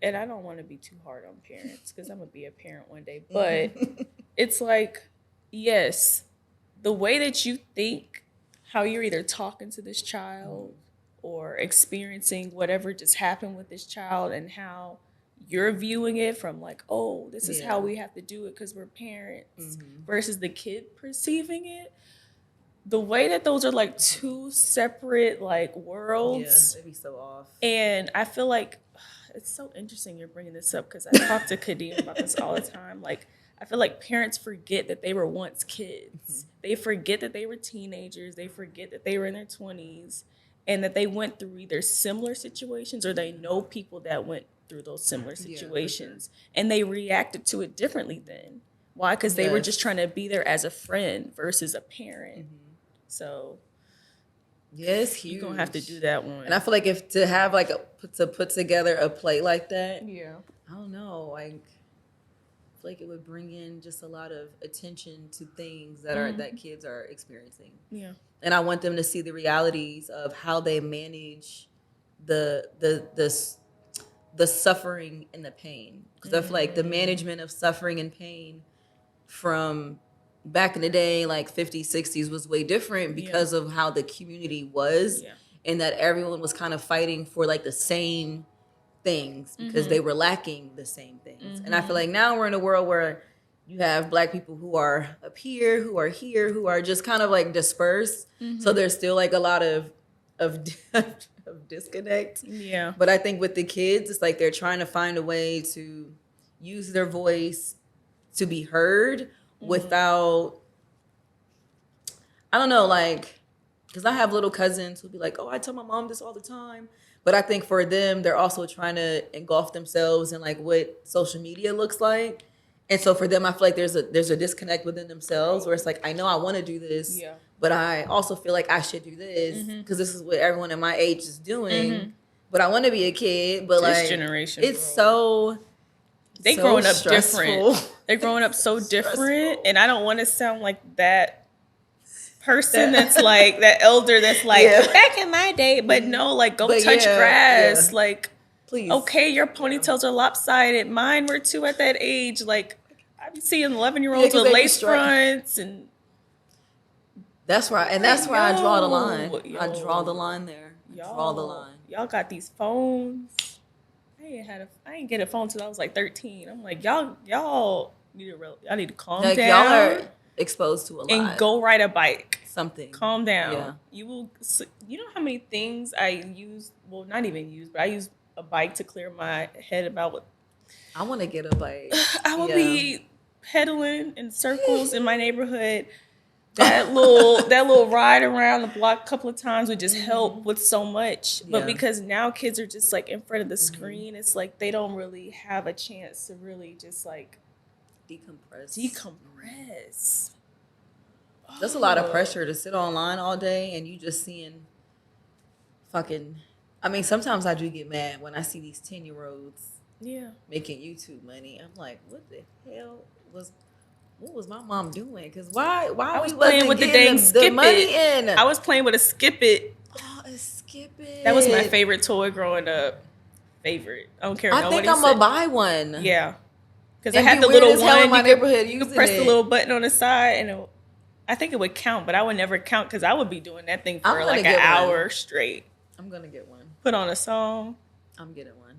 and I don't want to be too hard on parents because I'm going to be a parent one day, but it's like, yes, the way that you think, how you're either talking to this child or experiencing whatever just happened with this child, and how you're viewing it from like, oh, this is how we have to do it because we're parents, versus the kid perceiving it. The way that those are like two separate like worlds. Yeah, they'd be so off. And I feel like it's so interesting you're bringing this up, because I talk to Kadeem about this all the time. Like, I feel like parents forget that they were once kids. They forget that they were teenagers. They forget that they were in their 20s, and that they went through either similar situations, or they know people that went through those similar situations, and they reacted to it differently then. Why? Because they were just trying to be there as a friend versus a parent. So yeah, it's huge. You're gonna have to do that one. And I feel like if to have like to put together a play like that, I don't know, like, I feel like it would bring in just a lot of attention to things that are that kids are experiencing. Yeah. And I want them to see the realities of how they manage the suffering and the pain. Because I feel like the management of suffering and pain from back in the day, like 50s, 60s, was way different because of how the community was, and that everyone was kind of fighting for like the same things, because they were lacking the same things. And I feel like now we're in a world where you have Black people who are up here, who are here, who are just kind of like dispersed. So there's still like a lot of disconnect. Yeah. But I think with the kids, it's like they're trying to find a way to use their voice to be heard without, I don't know, like, because I have little cousins who'll be like, oh, I tell my mom this all the time. But I think for them, they're also trying to engulf themselves in like what social media looks like. And so for them, I feel like there's a disconnect within themselves, where it's like, I know I want to do this, but I also feel like I should do this because this is what everyone in my age is doing. But I want to be a kid, but this like generation, it's so they so growing up stressful. different. They're growing up so different, and I don't want to sound like that person that's like that elder that's like back in my day, but no, like go touch grass, like. Please. Okay, your ponytails are lopsided. Mine were too at that age. Like, I be seeing 11-year-olds with lace fronts, and that's right. And that's where I draw the line. I draw the line there. Draw the line. Y'all got these phones. I ain't get a phone till I was like 13. I'm like, y'all need to calm down. Y'all are exposed to a lot. And go ride a bike. Something. Calm down. Yeah. You know how many things I use? Well, not even use, but I use a bike to clear my head about what I want to get a bike. I will be pedaling in circles in my neighborhood. That little ride around the block a couple of times would just help with so much. But because now kids are just like in front of the screen, it's like they don't really have a chance to really just like decompress. That's a lot of pressure to sit online all day and you just seeing fucking. I mean, sometimes I do get mad when I see these 10-year-olds making YouTube money. I'm like, what the hell what was my mom doing? Because why I was we playing wasn't with the getting dang the money in? I was playing with a Skip It. Oh, a Skip It. That was my favorite toy growing up. Favorite. I don't care. I think I'm gonna buy one. Yeah, because I had the little one. In my neighborhood, you could press the little button on the side, and I think it would count, but I would never count because I would be doing that thing for like an hour straight. I'm gonna get one. Put on a song. I'm getting one.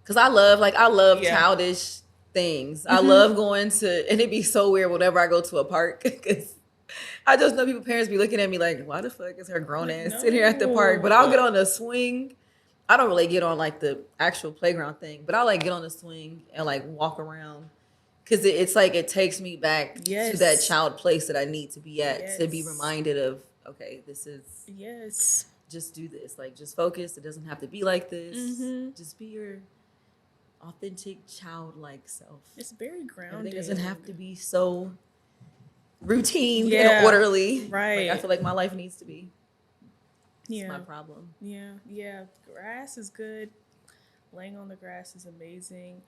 Cause I love childish things. I love going to, and it'd be so weird whenever I go to a park because I just know parents be looking at me like, why the fuck is her grown ass sitting here at the park? But I'll get on the swing. I don't really get on like the actual playground thing, but I like get on the swing and like walk around because it's like it takes me back to that child place that I need to be at to be reminded of, okay, this is just do this, like just focus. It doesn't have to be like this. Just be your authentic childlike self. It's very grounded. Everything doesn't have to be so routine and orderly. Right. Like, I feel like my life needs to be. That's my problem. Yeah. Grass is good. Laying on the grass is amazing.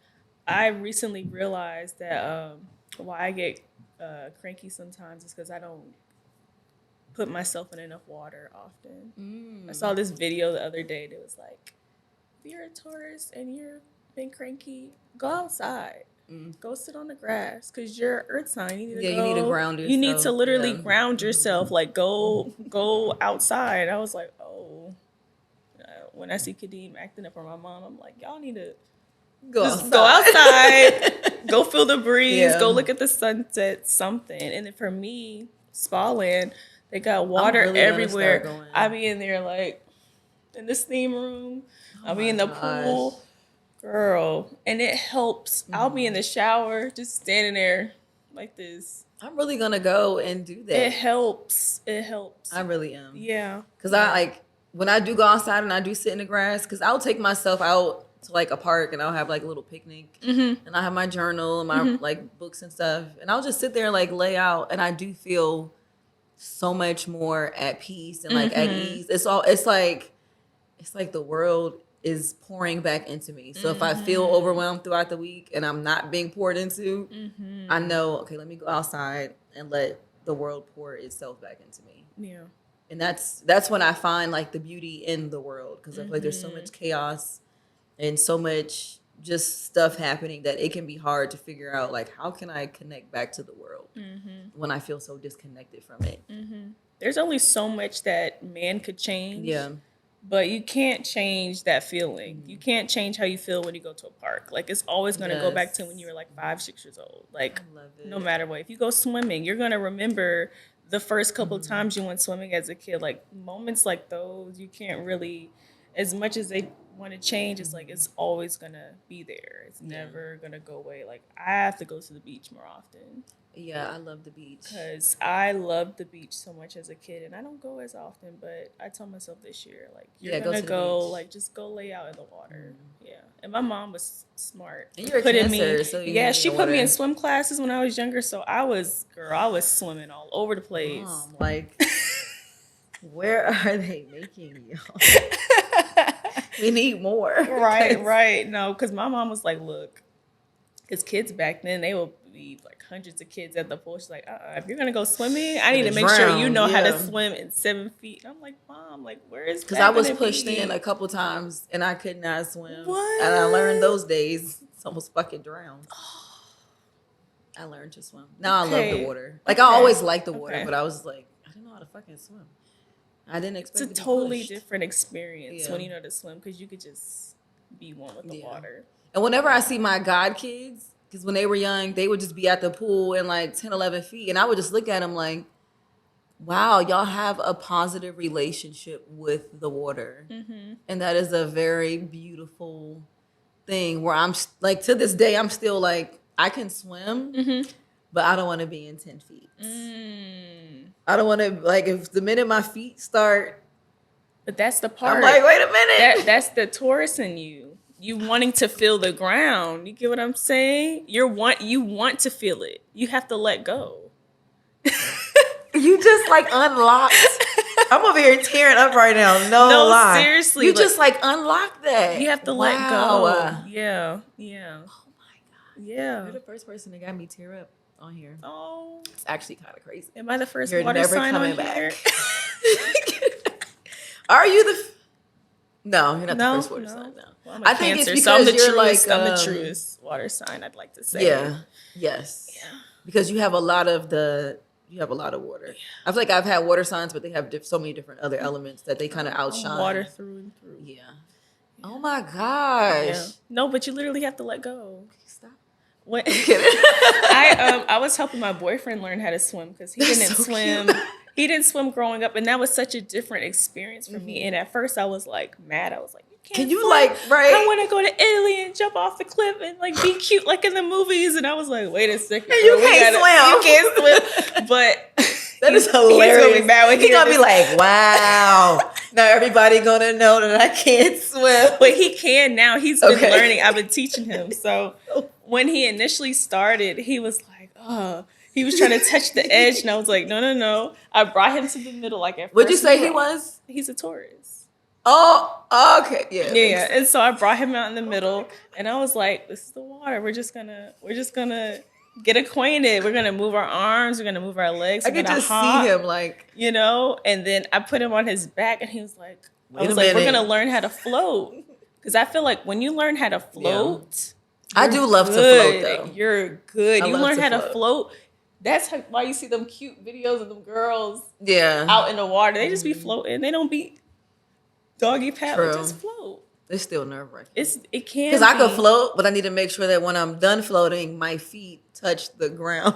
I recently realized that why I get cranky sometimes is because I don't put myself in enough water often. I saw this video the other day that was like, if you're a Taurus and you're been cranky, go outside. Go sit on the grass because you're earth sign. You need to ground yourself. You need to literally ground yourself. Like go outside. I was like, oh. When I see Kadeem acting up for my mom, I'm like, y'all need to go outside. Go feel the breeze. Go look at the sunset. Something. And then for me, Spa Land, they got water everywhere. I be in there like in the steam room. I'll be in the pool. Girl, and it helps. I'll be in the shower, just standing there like this. I'm really gonna go and do that. It helps. I really am. Yeah. Because I like when I do go outside and I do sit in the grass, because I'll take myself out to like a park and I'll have like a little picnic and I have my journal and my like books and stuff, and I'll just sit there and like lay out, and I do feel so much more at peace and like at ease. It's like the world is pouring back into me. So if I feel overwhelmed throughout the week and I'm not being poured into, I know, okay, let me go outside and let the world pour itself back into me. Yeah. And that's when I find like the beauty in the world, because I feel like there's so much chaos and so much just stuff happening that it can be hard to figure out like, how can I connect back to the world when I feel so disconnected from it? There's only so much that man could change. Yeah. But you can't change that feeling. You can't change how you feel when you go to a park. Like, it's always going to go back to when you were like 5-6 years old. Like, no matter what. If you go swimming, you're going to remember the first couple of times you went swimming as a kid. Like, moments like those, you can't really, as much as they want to change, it's like it's always going to be there. It's never going to go away. Like, I have to go to the beach more often. Yeah, I love the beach. Because I loved the beach so much as a kid. And I don't go as often, but I told myself this year, like, you're going to go, like, just go lay out in the water. Yeah. And my mom was smart. And you're a Cancer, so she put me in swim classes when I was younger. So I was swimming all over the place. Like, where are they making you? We need more. Right. No, because my mom was like, look, because kids back then, they would be like hundreds of kids at the pool. She's like, if you're gonna go swimming, I need to make sure you know how to swim in 7 feet. And I'm like, Mom, like, where is that? Because I was pushed in a couple times and I could not swim. What? And I learned those days. It's almost fucking drowned. I learned to swim. Now I love the water. Like, I always liked the water, but I was like, I didn't know how to fucking swim. I didn't expect it's a totally different experience when you know to swim, because you could just be one with the water. And whenever I see my god kids, because when they were young, they would just be at the pool in like 10, 11 feet. And I would just look at them like, wow, y'all have a positive relationship with the water. And that is a very beautiful thing where I'm like, to this day, I'm still like, I can swim, but I don't want to be in 10 feet. I don't want to, like, if the minute my feet start. But that's the part. I'm like, wait a minute. That's the Taurus in you. You wanting to feel the ground. You get what I'm saying? You want to feel it. You have to let go. You you just like unlocked. I'm over here tearing up right now. No lie. Seriously. You just like unlocked that. You have to let go. Yeah. Yeah. Oh my God. Yeah. You're the first person that got me tear up on here. Oh. It's actually kind of crazy. Am I the first You're water never sign coming on back. here? Are you the... No, you're not the No, first water no. sign, no. Well, I'm a I think Cancer, it's so I'm because the you're truest. like... I'm the truest water sign, I'd like to say. Yeah. Yes. Yeah. Because you have a lot of water. Yeah. I feel like I've had water signs, but they have so many different other elements that they kind of outshine. I'm water through and through. Yeah. Oh my gosh. Yeah. No, but you literally have to let go. Stop. When, I'm kidding. I was helping my boyfriend learn how to swim because he didn't swim. Cute. He didn't swim growing up, and that was such a different experience for me. And at first, I was like mad. I was like, "You can't Can you swim. like I want to go to Italy and jump off the cliff and like be cute like in the movies." And I was like, "Wait a second, bro, You can't swim. You can't swim." But That is hilarious. He's gonna be mad when He's gonna be like, "Wow, now everybody gonna know that I can't swim." But he can now. He's been Okay. learning. I've been teaching him. So when he initially started, he was like, "Oh." He was trying to touch the edge, and I was like, "No." I brought him to the middle. Like at What'd you first say we he were- was? He's a Taurus. Oh, okay, Yeah. And so I brought him out in the middle, and I was like, "This is the water. We're just gonna get acquainted. We're gonna move our arms. We're gonna move our legs. I We're could gonna just hop, see him like, you know." And then I put him on his back, and he was like, Wait "I a was like, we're minute. gonna learn how to float." Because I feel like when you learn how to float, I do love to float good. though. You're good. I You love learn to how to float. float. That's why you see them cute videos of them girls Yeah, out in the water. They just be floating. They don't be doggy paddle. True. Just float. it's still nerve wracking. It can Because I could be. float, but I need to make sure that when I'm done floating, my feet touch the ground.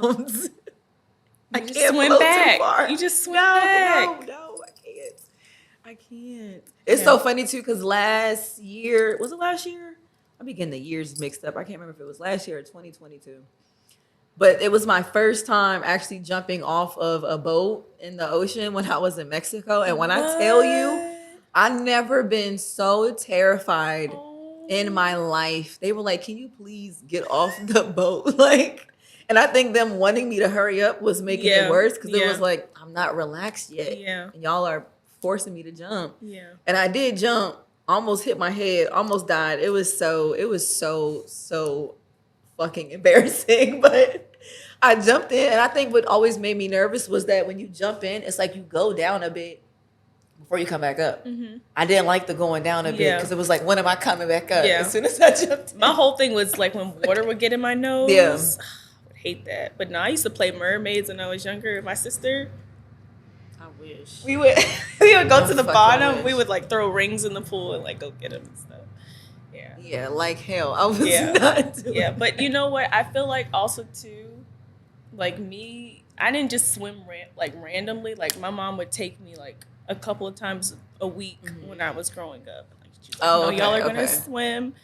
I You just can't swim float too back. far. You just swim back. No, I can't. It's so funny too, because last year, was it last year? I'm getting the years mixed up. I can't remember if it was last year or 2022. But it was my first time actually jumping off of a boat in the ocean when I was in Mexico. And when I tell you, I've never been so terrified in my life. They were like, "Can you please get off the boat?" Like, and I think them wanting me to hurry up was making it worse because it was like, I'm not relaxed yet. Yeah. And y'all are forcing me to jump. Yeah. And I did jump, almost hit my head, almost died. It was so fucking embarrassing. But I jumped in, and I think what always made me nervous was that when you jump in, it's like you go down a bit before you come back up. Mm-hmm. I didn't like the going down a bit because it was like, when am I coming back up? Yeah. As soon as I jumped in. My whole thing was like when water would get in my nose. Yeah. I would hate that. But no, I used to play mermaids when I was younger with my sister. I wish. We would go to the fucking bottom. wish. We would like throw rings in the pool and like go get them and stuff. Yeah. Yeah, like hell. I was Yeah. not doing Yeah, but you know what? I feel like also too, like me, I didn't just swim randomly. Like my mom would take me like a couple of times a week when I was growing up. Like, she's like, Oh, y'all are okay, gonna okay. swim,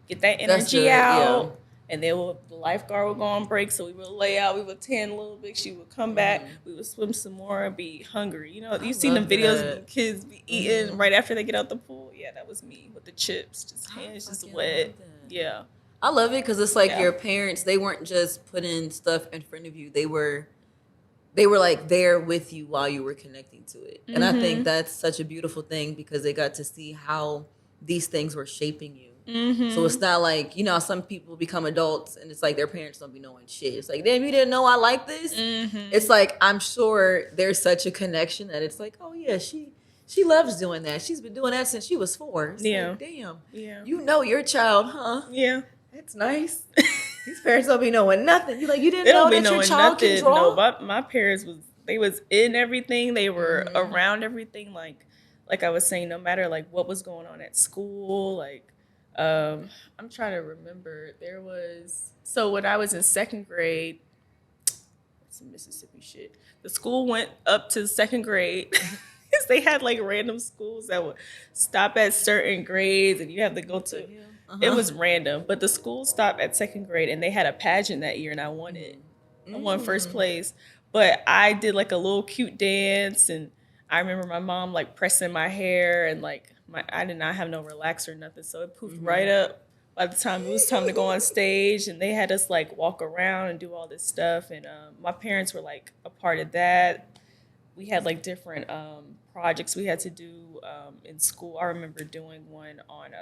get that That's energy good, out. yeah. And then the lifeguard would go on break, so we would lay out, we would tan a little bit, she would come back, we would swim some more and be hungry. You know, you've seen them love videos that. of the kids be eating right after they get out the pool. Yeah, that was me with the chips, just hands just fucking wet. love that. Yeah. I love it because it's like Yeah. your parents, they weren't just putting stuff in front of you. They were like there with you while you were connecting to it. And I think that's such a beautiful thing because they got to see how these things were shaping you. Mm-hmm. So it's not like, you know, some people become adults and it's like their parents don't be knowing shit. It's like, damn, you didn't know I like this? Mm-hmm. It's like, I'm sure there's such a connection that it's like, oh yeah, she loves doing that. She's been doing that since she was 4. It's Yeah. like, damn. Yeah. You know your child, huh? Yeah. That's nice. These parents don't be knowing nothing. You like, you didn't They know don't be that your knowing child nothing. can draw? No, my parents was in everything. They were around everything. Like I was saying, no matter like what was going on at school, like I'm trying to remember. So when I was in 2nd grade, some Mississippi shit. The school went up to 2nd grade. They had like random schools that would stop at certain grades, and you have to go to. It was random, but the school stopped at 2nd grade, and they had a pageant that year, and I won it. I won first place, but I did like a little cute dance, and I remember my mom like pressing my hair, and like I did not have no relaxer or nothing, so it poofed right up by the time it was time to go on stage, and they had us like walk around and do all this stuff, and my parents were like a part of that. we had like different projects we had to do in school. I remember doing one on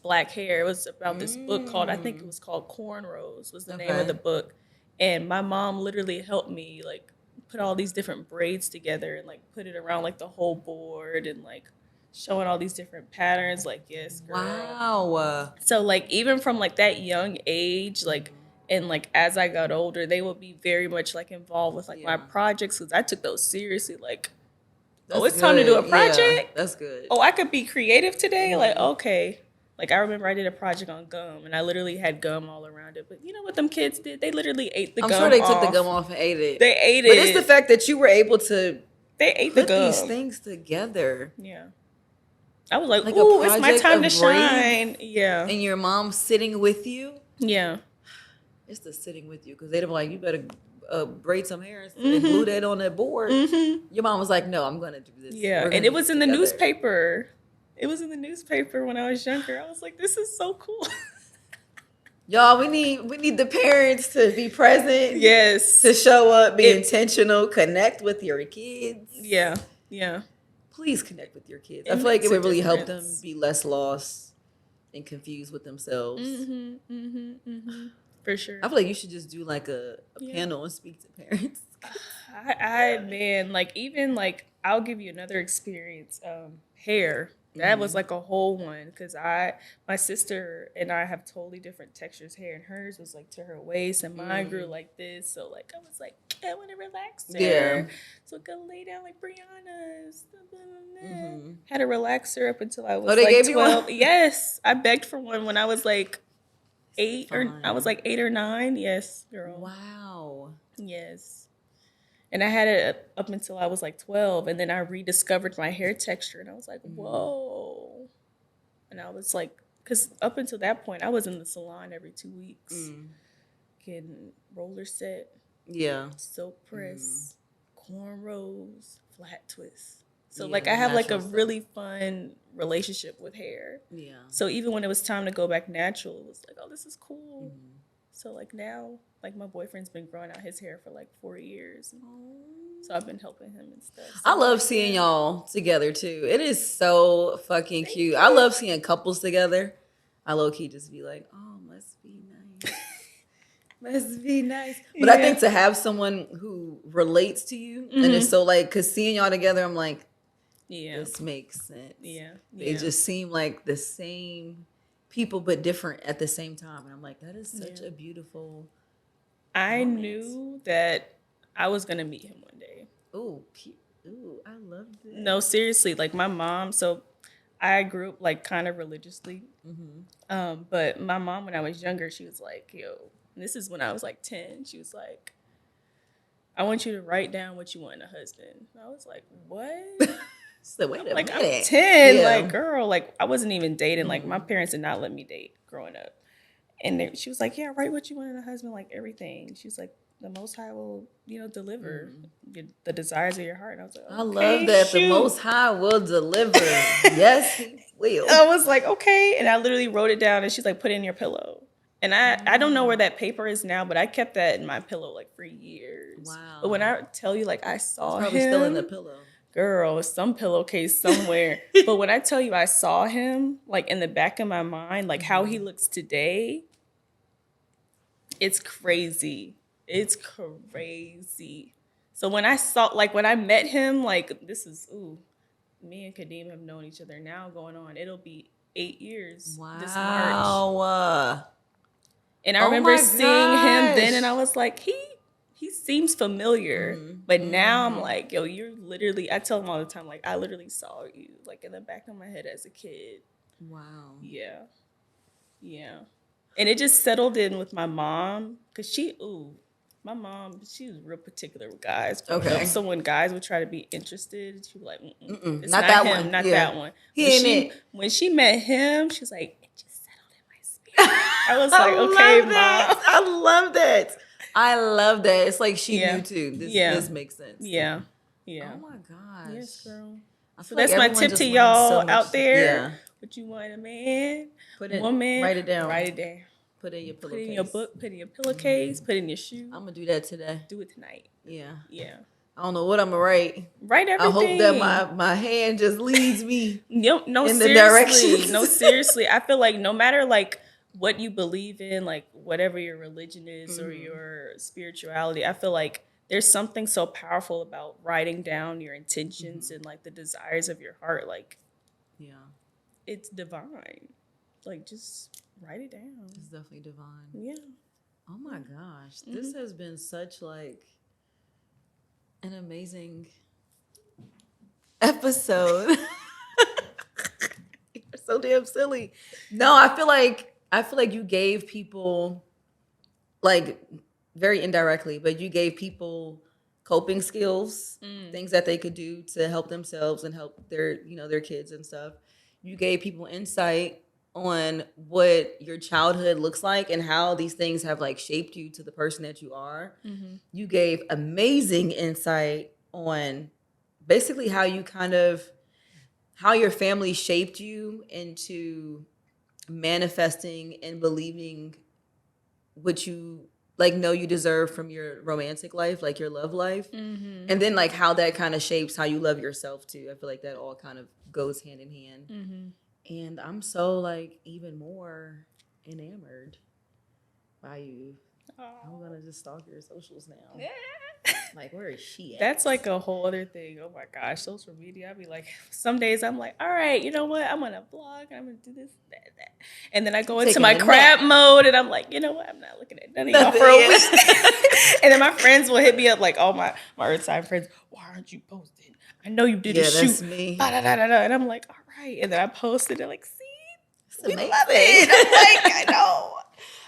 black hair. It was about this book called, I think it was called Cornrows was the name of the book. And my mom literally helped me like put all these different braids together and like put it around like the whole board and like showing all these different patterns. Like, yes, girl. Wow. So like even from like that young age, like and like as I got older, they would be very much like involved with like my projects because I took those seriously. Like, oh, it's time to do a project. Yeah, that's good. Oh, I could be creative today. Like, okay. Like I remember I did a project on gum and I literally had gum all around it. But you know what them kids did? They literally ate the gum off. I'm sure they took the gum off and ate it. They ate it. But it's the fact that you were able to put these things together. Yeah. I was like, ooh, it's my time to shine. Yeah. And your mom sitting with you. Yeah. It's the sitting with you because they'd be like, you better braid some hair and glue that on that board. Your mom was like, no, I'm going to do this. Yeah. And it was in the newspaper. It was in the newspaper when I was younger. I was like, this is so cool. Y'all, we need the parents to be present. Yes. To show up, be intentional, connect with your kids. Yeah. Yeah. Please connect with your kids. I feel like it would really help them be less lost and confused with themselves. For sure. I feel like you should just do like a panel and speak to parents. Man, like even like I'll give you another experience. Hair. That was like a whole one because my sister and I have totally different textures hair, and hers was like to her waist, and mine grew like this. So like I was like, I want to relax her. Yeah. So go lay down like Brianna's. Had a relaxer up until I was like 12. Yes, I begged for one when I was like 8 or 9. Yes, girl. Wow. Yes. And I had it up until I was like 12. And then I rediscovered my hair texture. And I was like, whoa. And I was like, because up until that point, I was in the salon every 2 weeks. Getting roller set. Yeah. Silk press. Cornrows. Flat twists. So like I have like a really fun relationship with hair. Yeah. So even when it was time to go back natural, it was like, oh, this is cool. So like now, like my boyfriend's been growing out his hair for like 4 years. So I've been helping him and stuff. So I love seeing y'all together too. It is so fucking cute. I love seeing couples together. I low key just be like, oh, must be nice. Must be nice. But I think to have someone who relates to you and it's so like, cause seeing y'all together, I'm like, this makes sense. Yeah. They just seem like the same people but different at the same time, and I'm like, that is such a beautiful I knew that I was gonna meet him one day. Ooh, I love this. No, seriously, like my mom, so I grew up like kind of religiously, but my mom when I was younger, she was like, yo, and this is when I was like 10, she was like, I want you to write down what you want in a husband. And I was like, what? So wait a minute. I'm 10, like girl, like I wasn't even dating. Like my parents did not let me date growing up. And she was like, yeah, write what you want in a husband, like everything. She was like, the Most High will, deliver the desires of your heart. And I was like, okay, I love that. The Most High will deliver. Yes, he will. I was like, okay. And I literally wrote it down, and she's like, put it in your pillow. And I don't know where that paper is now, but I kept that in my pillow like for years. Wow. But when I tell you, like I saw it's probably him. Still in the pillow. Girl, some pillowcase somewhere. But when I tell you I saw him, like in the back of my mind, like how he looks today, it's crazy. It's crazy. So when I met him, like this is, me and Kadeem have known each other now going on. It'll be 8 years this March. And I remember seeing him then, and I was like, he seems familiar. But now I'm like, yo, you're literally, I tell him all the time, like, I literally saw you, like, in the back of my head as a kid. Wow. Yeah. Yeah. And it just settled in with my mom, because my mom, she was real particular with guys. Okay. So when guys would try to be interested, she'd be like, it's not that him, one. Not that one. When she met him, she was like, it just settled in my spirit. I was like, okay, Mom. I love that. I love that. It's like she knew too. This makes sense. Yeah. Yeah. Oh my gosh. Yes, girl. So that's my tip to y'all out there. Yeah. What you want in a man, woman, write it down. Write it down. Put it in your pillowcase. Put it in your book, put it in your pillowcase, put it in your shoe. I'm gonna do that today. Do it tonight. Yeah. Yeah. I don't know what I'm gonna write. Write I hope that everything. my hand just leads me No, in the seriously. directions. No, seriously. I feel like no matter like what you believe in, like whatever your religion is or your spirituality, I feel like there's something so powerful about writing down your intentions and like the desires of your heart. Like Yeah, it's divine. Like just write it down. it's definitely divine. Yeah. Oh my gosh, this has been such like an amazing episode. You're so damn silly. No, I feel like you gave people like very indirectly, but you gave people coping skills, things that they could do to help themselves and help their kids and stuff. You gave people insight on what your childhood looks like and how these things have like shaped you to the person that you are. You gave amazing insight on basically how your family shaped you into manifesting and believing what you like know you deserve from your romantic life, like your love life. And then like how that kind of shapes how you love yourself too. I feel like that all kind of goes hand in hand. And I'm so like even more enamored by you. I'm gonna just stalk your socials now. Like, where is she at? That's like a whole other thing. Oh my gosh, social media. I'd be like, some days I'm like, all right, you know what? I'm gonna vlog. I'm gonna do this, that. And then I go into Taking my a crab nap. mode, and I'm like, you know what? I'm not looking at none of y'all Nothing, for a yeah. week. And then my friends will hit me up like, all my Earth sign friends, why aren't you posting? I know you did a Yeah, shoot. that's me. Da, da, da, da, da. And I'm like, all right. And then I posted. They're like, see, It's we amazing. love it. I'm like, I know.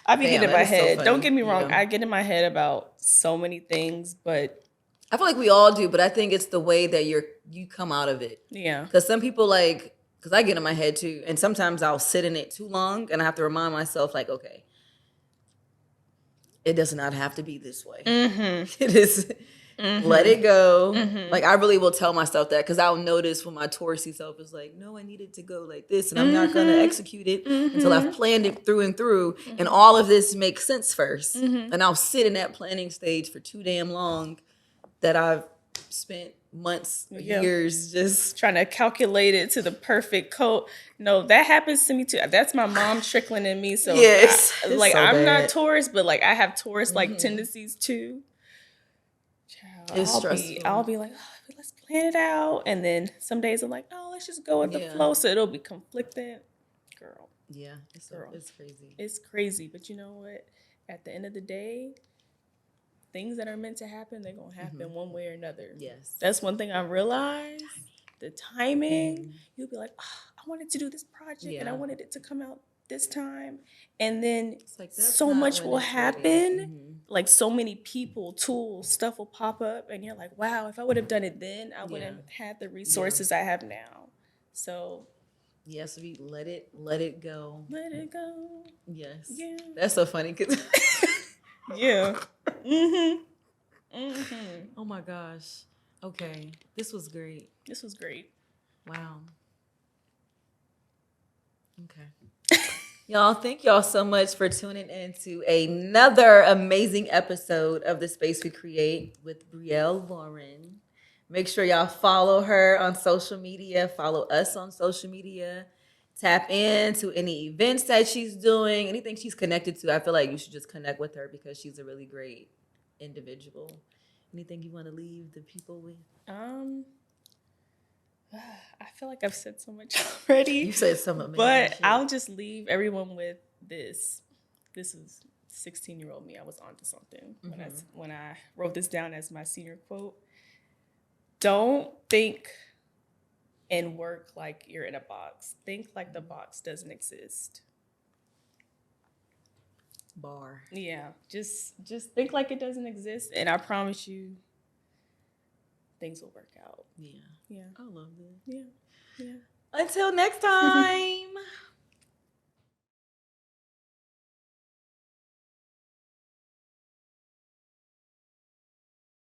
I be Damn, getting in that my is so head. funny. Don't get me wrong. Yeah. I get in my head about so many things, but I feel like we all do, but I think it's the way that you come out of it. yeah. Because some people like, because I get in my head too, and sometimes I'll sit in it too long, and I have to remind myself, like, okay, it does not have to be this way. It is. Let it go. Like I really will tell myself that because I'll notice when my Taurusy self is like, no, I need it to go like this, and I'm not gonna execute it until I've planned it through and through, and all of this makes sense 1st. And I'll sit in that planning stage for too damn long that I've spent months, years just trying to calculate it to the perfect code. No, that happens to me too. That's my mom trickling in me. So yes, like so I'm bad. not Taurus, but like I have Taurus like tendencies too. Child, It's stressful. I'll be like, oh, let's plan it out, and then some days I'm like, oh, let's just go with the flow. So it'll be conflicted, girl. Yeah, it's crazy. It's crazy, but you know what? At the end of the day, things that are meant to happen, they're gonna happen one way or another. Yes, that's one thing I realized. The timing. You'll be like, oh, I wanted to do this project and I wanted it to come out this time, and then like, so much will happen. Like so many people, tools, stuff will pop up, and you're like, wow, if I would have done it then, I wouldn't have had the resources I have now. So yes, we let it go. Let it go. Yes. Yeah. That's so funny because yeah. Oh my gosh. Okay. This was great. This was great. Wow. Okay. Y'all, thank y'all so much for tuning in to another amazing episode of The Space We Create with Brielle Lauren. Make sure y'all follow her on social media, follow us on social media, tap into any events that she's doing, anything she's connected to. I feel like you should just connect with her because she's a really great individual. Anything you want to leave the people with? I feel like I've said so much already. You said some amazing but shit. I'll just leave everyone with this. This is 16-year-old me. I was onto something when I wrote this down as my senior quote. Don't think and work like you're in a box. Think like the box doesn't exist. Bar. Yeah, just think like it doesn't exist, and I promise you, things will work out. Yeah. Yeah. I love that. Yeah. Yeah. Until next time.